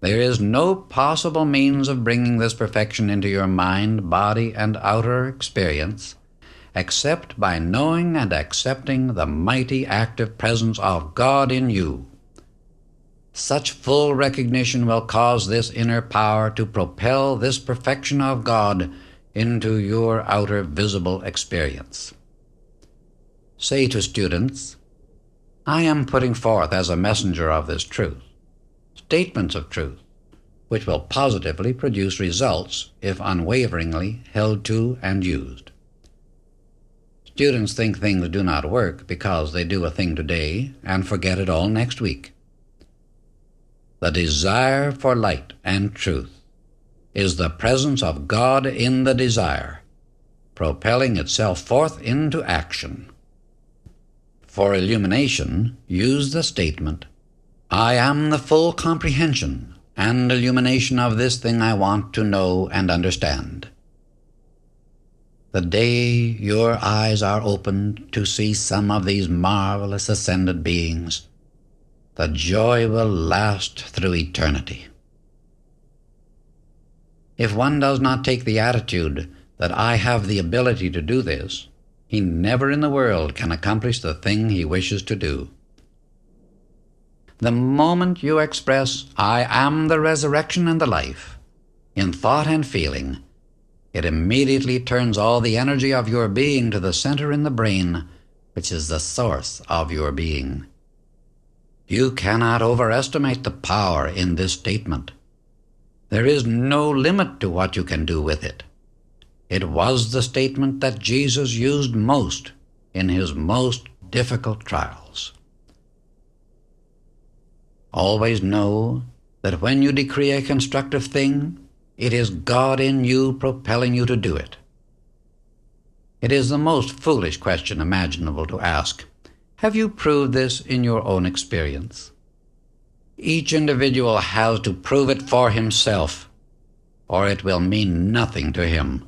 Speaker 1: There is no possible means of bringing this perfection into your mind, body, and outer experience except by knowing and accepting the mighty active presence of God in you. Such full recognition will cause this inner power to propel this perfection of God into your outer visible experience. Say to students, I am putting forth as a messenger of this truth statements of truth which will positively produce results if unwaveringly held to and used. Students think things do not work because they do a thing today and forget it all next week. The desire for light and truth is the presence of God in the desire, propelling itself forth into action. For illumination, use the statement, I am the full comprehension and illumination of this thing I want to know and understand. The day your eyes are opened to see some of these marvelous ascended beings, the joy will last through eternity. If one does not take the attitude that I have the ability to do this, he never in the world can accomplish the thing he wishes to do. The moment you express, I am the resurrection and the life, in thought and feeling, it immediately turns all the energy of your being to the center in the brain, which is the source of your being. You cannot overestimate the power in this statement. There is no limit to what you can do with it. It was the statement that Jesus used most in his most difficult trials. Always know that when you decree a constructive thing, it is God in you propelling you to do it. It is the most foolish question imaginable to ask. Have you proved this in your own experience? Each individual has to prove it for himself, or it will mean nothing to him.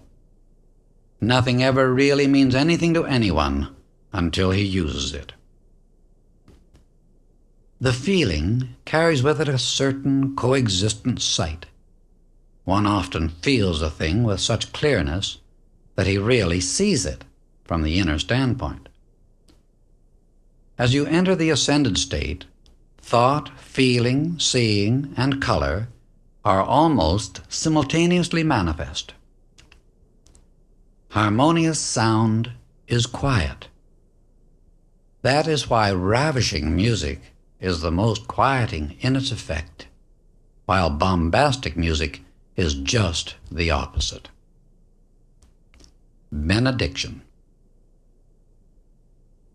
Speaker 1: Nothing ever really means anything to anyone until he uses it. The feeling carries with it a certain coexistent sight. One often feels a thing with such clearness that he really sees it from the inner standpoint. As you enter the ascended state, thought, feeling, seeing, and color are almost simultaneously manifest. Harmonious sound is quiet. That is why ravishing music is the most quieting in its effect, while bombastic music is just the opposite. Benediction.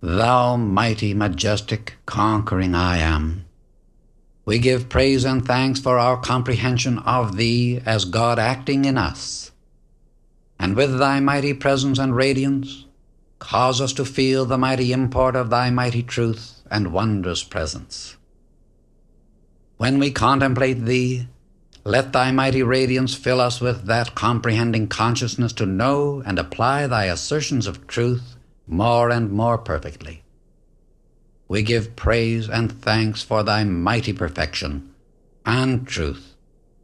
Speaker 1: Thou mighty, majestic, conquering I Am, we give praise and thanks for our comprehension of Thee as God acting in us, and with Thy mighty presence and radiance, Cause us to feel the mighty import of thy mighty truth and wondrous presence. When we contemplate thee, let thy mighty radiance fill us with that comprehending consciousness to know and apply thy assertions of truth more and more perfectly. We give praise and thanks for thy mighty perfection and truth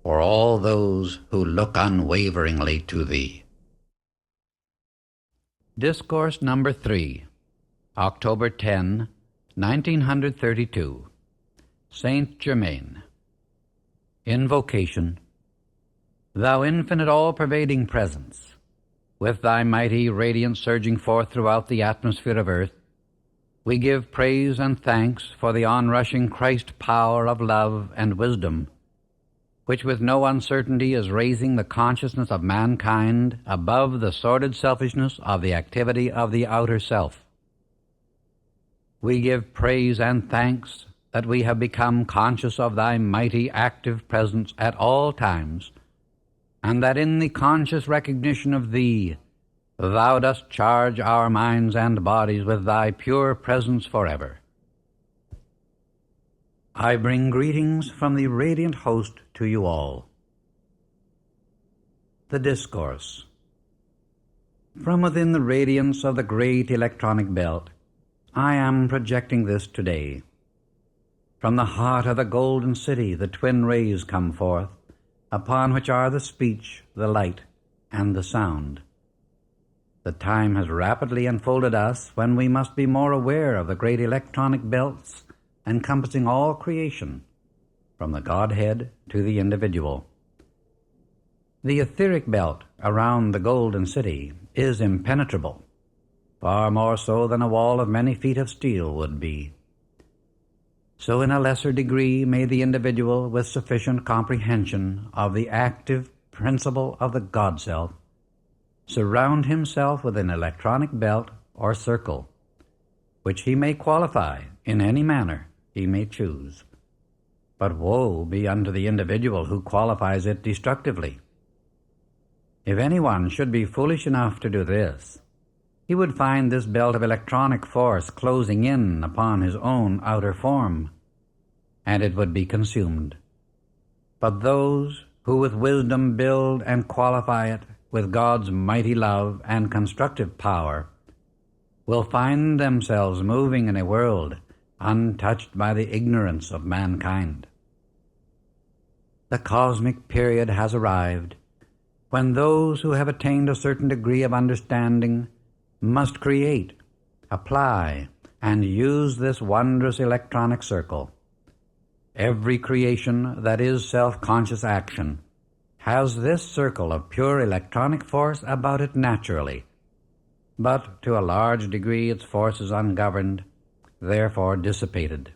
Speaker 1: for all those who look unwaveringly to thee. Discourse number 3, October 10, 1932. Saint Germain. Invocation. Thou infinite all-pervading presence, with thy mighty radiance surging forth throughout the atmosphere of earth, we give praise and thanks for the onrushing Christ power of love and wisdom, which with no uncertainty is raising the consciousness of mankind above the sordid selfishness of the activity of the outer self. We give praise and thanks that we have become conscious of thy mighty active presence at all times, and that in the conscious recognition of thee, thou dost charge our minds and bodies with thy pure presence forever. I bring greetings from the radiant host to you all. The Discourse. From within the radiance of the great electronic belt, I am projecting this today. From the heart of the golden city the twin rays come forth, upon which are the speech, the light, and the sound. The time has rapidly enfolded us when we must be more aware of the great electronic belts encompassing all creation, from the Godhead to the individual. The etheric belt around the golden city is impenetrable, far more so than a wall of many feet of steel would be. So in a lesser degree may the individual, with sufficient comprehension of the active principle of the God-self, surround himself with an electronic belt or circle, which he may qualify in any manner he may choose. But woe be unto the individual who qualifies it destructively. If anyone should be foolish enough to do this, he would find this belt of electronic force closing in upon his own outer form, and it would be consumed. But those who with wisdom build and qualify it with God's mighty love and constructive power will find themselves moving in a world untouched by the ignorance of mankind. The cosmic period has arrived when those who have attained a certain degree of understanding must create, apply, and use this wondrous electronic circle. Every creation that is self-conscious action has this circle of pure electronic force about it naturally, but to a large degree its force is ungoverned, therefore dissipated.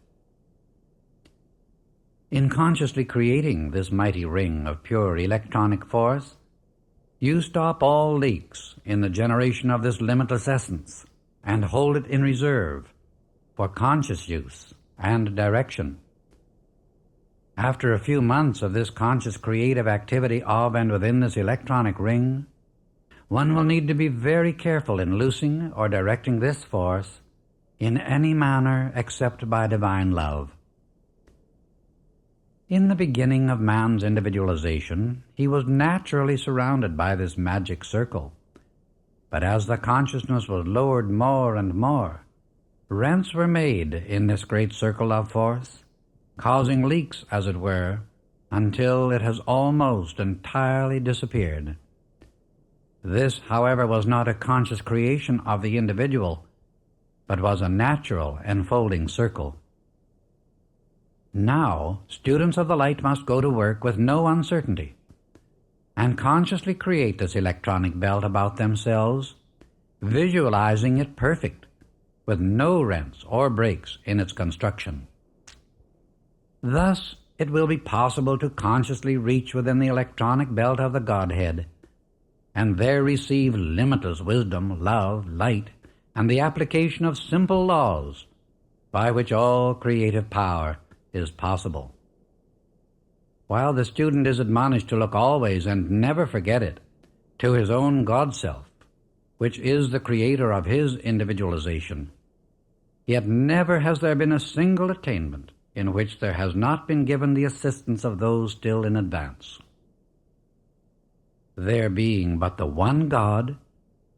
Speaker 1: In consciously creating this mighty ring of pure electronic force, you stop all leaks in the generation of this limitless essence and hold it in reserve for conscious use and direction. After a few months of this conscious creative activity of and within this electronic ring, one will need to be very careful in loosing or directing this force in any manner except by divine love. In the beginning of man's individualization, he was naturally surrounded by this magic circle. But as the consciousness was lowered more and more, rents were made in this great circle of force, causing leaks, as it were, until it has almost entirely disappeared. This, however, was not a conscious creation of the individual, but was a natural enfolding circle. Now, students of the light must go to work with no uncertainty and consciously create this electronic belt about themselves, visualizing it perfect, with no rents or breaks in its construction. Thus, it will be possible to consciously reach within the electronic belt of the Godhead, and there receive limitless wisdom, love, light, and the application of simple laws by which all creative power is possible. While the student is admonished to look always and never forget it to his own God-self, which is the creator of his individualization, yet never has there been a single attainment in which there has not been given the assistance of those still in advance. There being but the one God,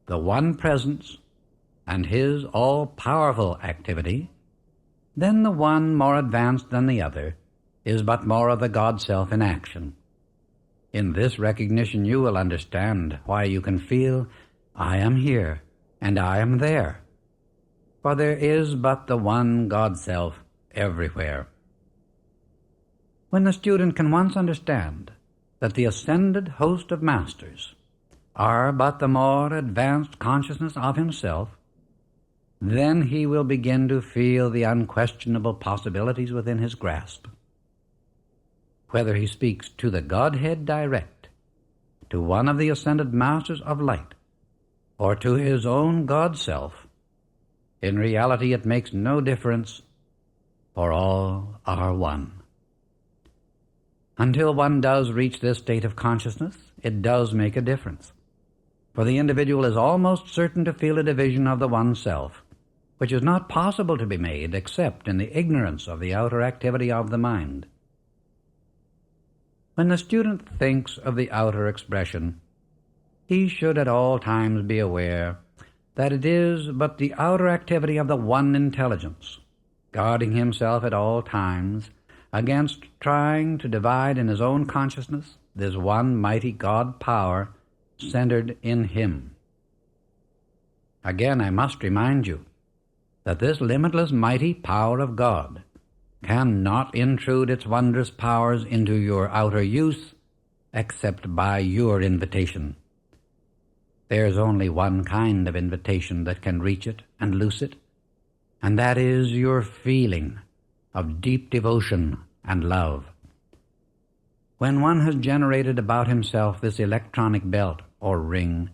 Speaker 1: the one presence, and his all-powerful activity, then the one more advanced than the other is but more of the God-self in action. In this recognition you will understand why you can feel, I am here and I am there, for there is but the one God-self everywhere. When the student can once understand that the ascended host of masters are but the more advanced consciousness of himself, then he will begin to feel the unquestionable possibilities within his grasp. Whether he speaks to the Godhead direct, to one of the ascended masters of light, or to his own God-self, in reality it makes no difference, for all are one. Until one does reach this state of consciousness, it does make a difference, for the individual is almost certain to feel a division of the one self, which is not possible to be made except in the ignorance of the outer activity of the mind. When the student thinks of the outer expression, he should at all times be aware that it is but the outer activity of the one intelligence, guarding himself at all times against trying to divide in his own consciousness this one mighty God power centered in him. Again, I must remind you that this limitless mighty power of God cannot intrude its wondrous powers into your outer use except by your invitation. There's only one kind of invitation that can reach it and loose it, and that is your feeling of deep devotion and love. When one has generated about himself this electronic belt or ring,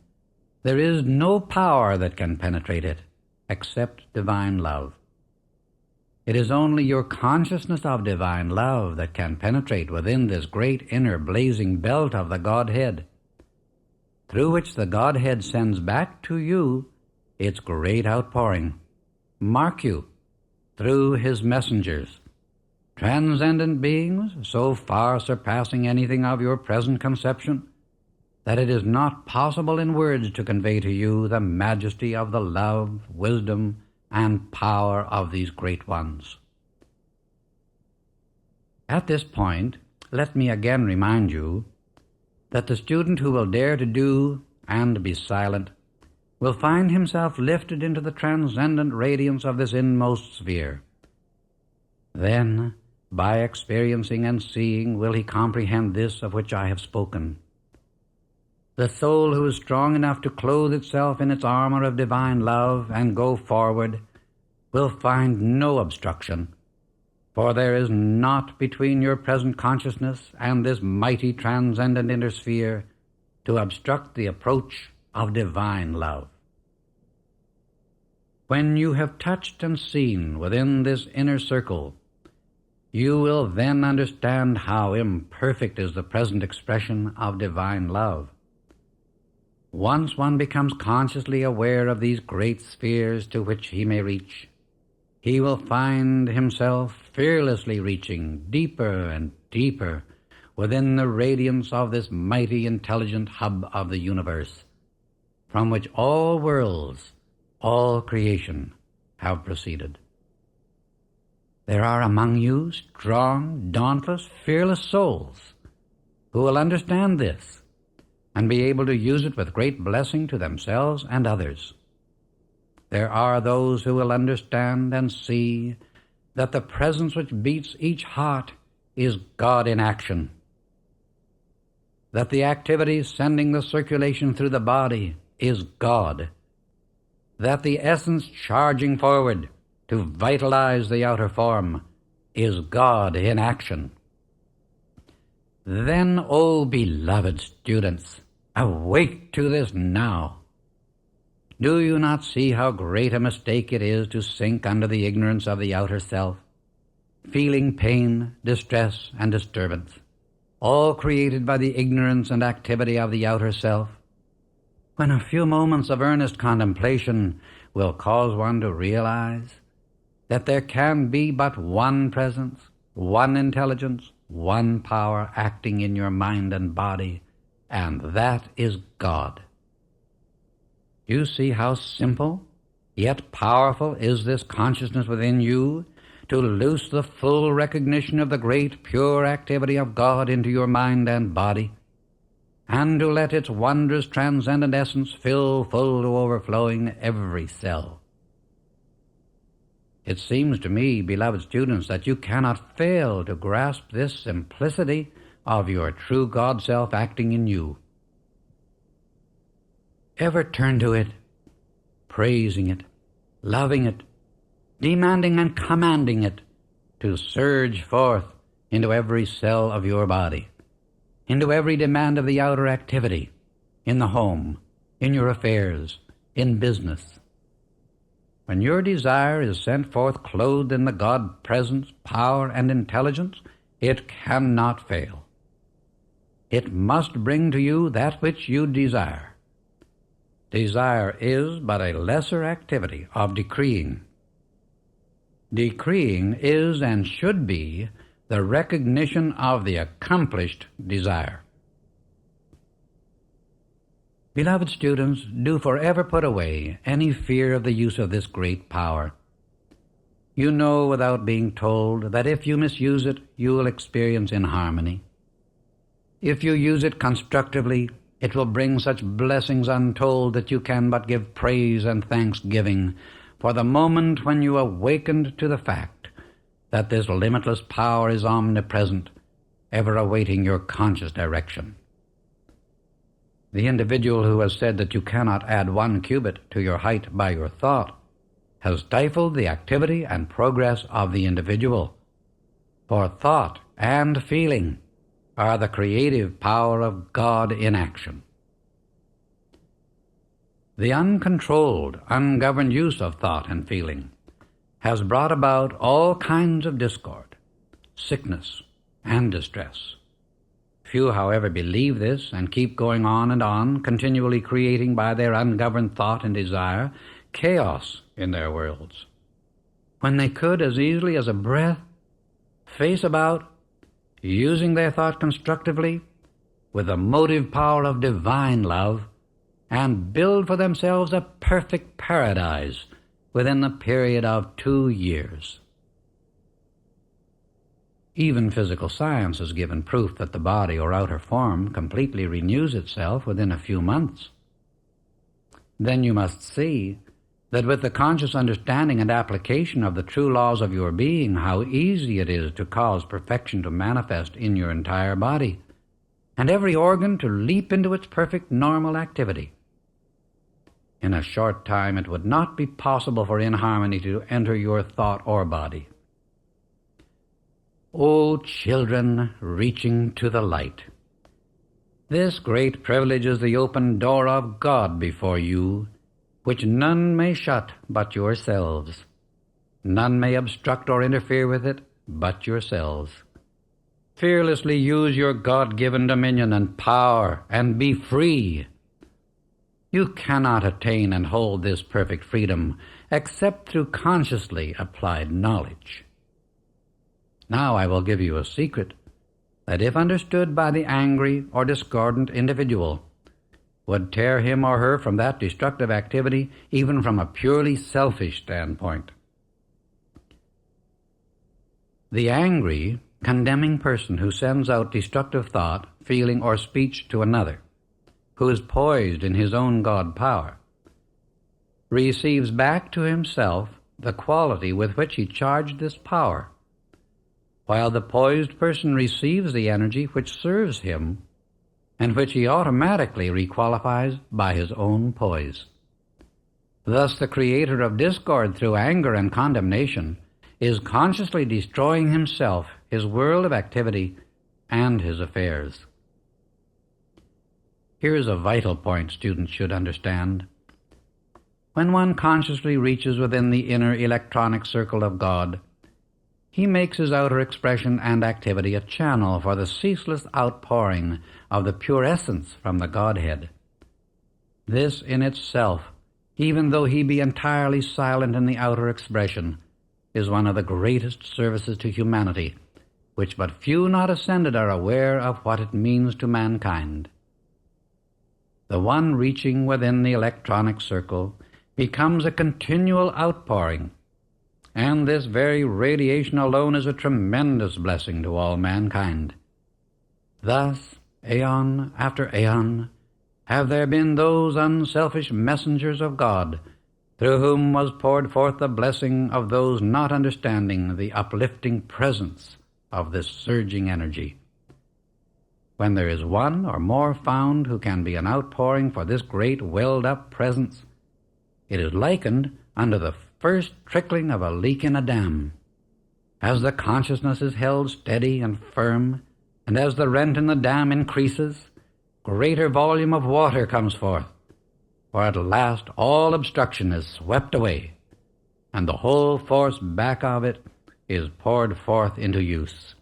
Speaker 1: there is no power that can penetrate it except divine love. It is only your consciousness of divine love that can penetrate within this great inner blazing belt of the Godhead, through which the Godhead sends back to you its great outpouring. Mark you, through his messengers, transcendent beings so far surpassing anything of your present conception that it is not possible in words to convey to you the majesty of the love, wisdom, and power of these great ones. At this point, let me again remind you that the student who will dare to do and be silent will find himself lifted into the transcendent radiance of this inmost sphere. Then, by experiencing and seeing, will he comprehend this of which I have spoken. The soul who is strong enough to clothe itself in its armor of divine love and go forward will find no obstruction, for there is naught between your present consciousness and this mighty transcendent inner sphere to obstruct the approach of divine love. When you have touched and seen within this inner circle, you will then understand how imperfect is the present expression of divine love. Once one becomes consciously aware of these great spheres to which he may reach, he will find himself fearlessly reaching deeper and deeper within the radiance of this mighty intelligent hub of the universe, from which all worlds, all creation have proceeded. There are among you strong, dauntless, fearless souls who will understand this and be able to use it with great blessing to themselves and others. There are those who will understand and see that the presence which beats each heart is God in action, that the activity sending the circulation through the body is God, that the essence charging forward to vitalize the outer form is God in action. Then, O beloved students, awake to this now. Do you not see how great a mistake it is to sink under the ignorance of the outer self, feeling pain, distress, and disturbance, all created by the ignorance and activity of the outer self? when a few moments of earnest contemplation will cause one to realize that there can be but one presence, one intelligence, one power acting in your mind and body, and that is God. You see how simple yet powerful is this consciousness within you to loose the full recognition of the great pure activity of God into your mind and body, and to let its wondrous transcendent essence fill full to overflowing every cell. It seems to me, beloved students, that you cannot fail to grasp this simplicity of your true God self acting in you. Ever turn to it, praising it, loving it, demanding and commanding it to surge forth into every cell of your body, into every demand of the outer activity, in the home, in your affairs, in business. When your desire is sent forth clothed in the God presence, power, and intelligence, it cannot fail. It must bring to you that which you desire. Desire is but a lesser activity of decreeing. Decreeing is and should be the recognition of the accomplished desire. Beloved students, do forever put away any fear of the use of this great power. You know without being told that if you misuse it, you will experience inharmony. If you use it constructively, it will bring such blessings untold that you can but give praise and thanksgiving for the moment when you awakened to the fact that this limitless power is omnipresent, ever awaiting your conscious direction. The individual who has said that you cannot add 1 cubit to your height by your thought has stifled the activity and progress of the individual. For thought and feeling are the creative power of God in action. The uncontrolled, ungoverned use of thought and feeling has brought about all kinds of discord, sickness, and distress. Few, however, believe this and keep going on, continually creating by their ungoverned thought and desire chaos in their worlds, when they could, as easily as a breath, face about, using their thought constructively with the motive power of divine love, and build for themselves a perfect paradise within the period of 2 years. Even physical science has given proof that the body or outer form completely renews itself within a few months. Then you must see that with the conscious understanding and application of the true laws of your being, how easy it is to cause perfection to manifest in your entire body, and every organ to leap into its perfect normal activity. In a short time it would not be possible for inharmony to enter your thought or body. O children reaching to the light, this great privilege is the open door of God before you, which none may shut but yourselves. None may obstruct or interfere with it but yourselves. Fearlessly use your God-given dominion and power and be free. You cannot attain and hold this perfect freedom except through consciously applied knowledge. Now I will give you a secret that, if understood by the angry or discordant individual, would tear him or her from that destructive activity even from a purely selfish standpoint. The angry, condemning person who sends out destructive thought, feeling, or speech to another, who is poised in his own God power, receives back to himself the quality with which he charged this power, while the poised person receives the energy which serves him and which he automatically requalifies by his own poise. Thus the creator of discord through anger and condemnation is consciously destroying himself, his world of activity, and his affairs. Here is a vital point students should understand. When one consciously reaches within the inner electronic circle of God, he makes his outer expression and activity a channel for the ceaseless outpouring of the pure essence from the Godhead. This in itself, even though he be entirely silent in the outer expression, is one of the greatest services to humanity, which but few not ascended are aware of what it means to mankind. The one reaching within the electronic circle becomes a continual outpouring, and this very radiation alone is a tremendous blessing to all mankind. Thus, aeon after aeon, have there been those unselfish messengers of God, through whom was poured forth the blessing of those not understanding the uplifting presence of this surging energy. When there is one or more found who can be an outpouring for this great welled-up presence, it is likened unto the first trickling of a leak in a dam. As the consciousness is held steady and firm, and as the rent in the dam increases, greater volume of water comes forth, for at last all obstruction is swept away, and the whole force back of it is poured forth into use.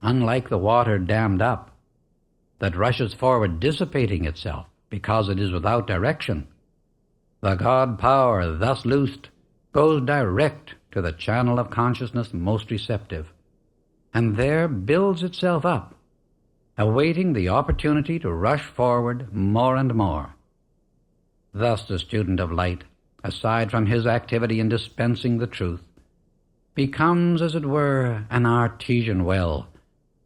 Speaker 1: Unlike the water dammed up, that rushes forward dissipating itself because it is without direction, the God power thus loosed goes direct to the channel of consciousness most receptive, and there builds itself up, awaiting the opportunity to rush forward more and more. Thus the student of light, aside from his activity in dispensing the truth, becomes, as it were, an artesian well,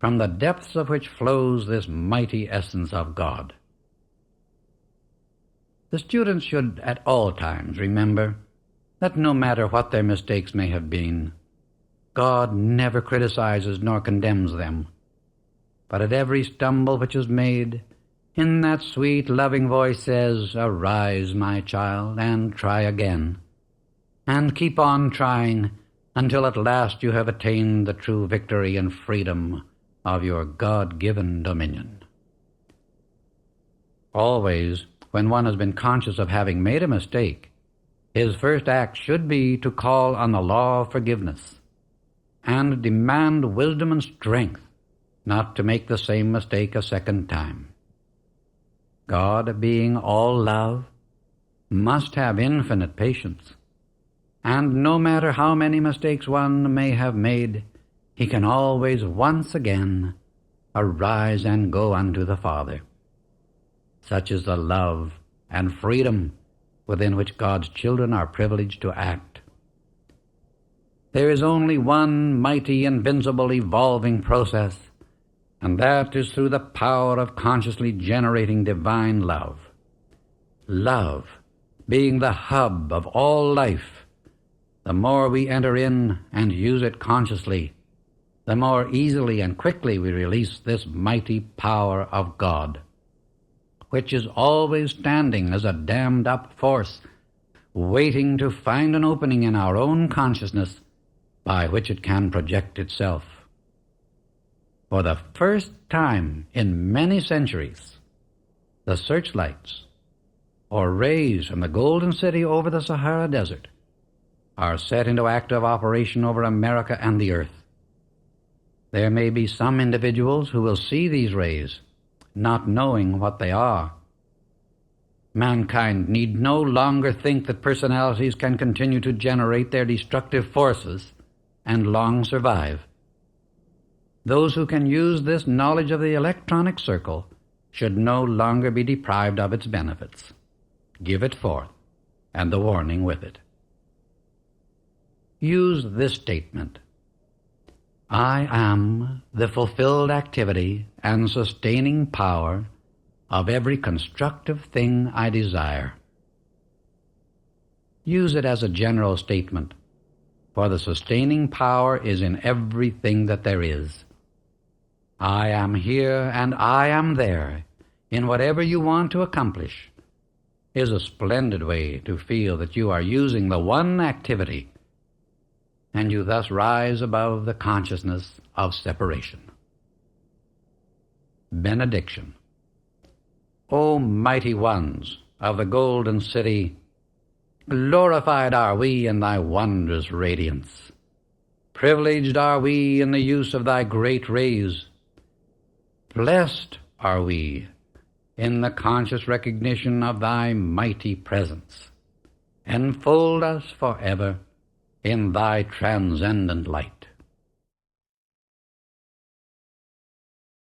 Speaker 1: from the depths of which flows this mighty essence of God. The students should at all times remember that no matter what their mistakes may have been, God never criticizes nor condemns them, but at every stumble which is made, in that sweet, loving voice says, "Arise, my child, and try again, and keep on trying until at last you have attained the true victory and freedom of your God-given dominion." Always, when one has been conscious of having made a mistake, his first act should be to call on the law of forgiveness and demand wisdom and strength not to make the same mistake a second time. God, being all love, must have infinite patience, and no matter how many mistakes one may have made, he can always once again arise and go unto the Father. Such is the love and freedom within which God's children are privileged to act. There is only one mighty, invincible, evolving process, and that is through the power of consciously generating divine love. Love, being the hub of all life, the more we enter in and use it consciously, the more easily and quickly we release this mighty power of God, which is always standing as a dammed-up force, waiting to find an opening in our own consciousness by which it can project itself. For the first time in many centuries, the searchlights, or rays from the Golden City over the Sahara Desert, are set into active operation over America and the earth. There may be some individuals who will see these rays, not knowing what they are. Mankind need no longer think that personalities can continue to generate their destructive forces and long survive. Those who can use this knowledge of the electronic circle should no longer be deprived of its benefits. Give it forth, and the warning with it. Use this statement: I am the fulfilled activity and sustaining power of every constructive thing I desire. Use it as a general statement, for the sustaining power is in everything that there is. I am here and I am there in whatever you want to accomplish is a splendid way to feel that you are using the one activity, and you thus rise above the consciousness of separation. Benediction. O mighty ones of the Golden City, glorified are we in thy wondrous radiance. Privileged are we in the use of thy great rays. Blessed are we in the conscious recognition of thy mighty presence. Enfold us forever in thy transcendent light.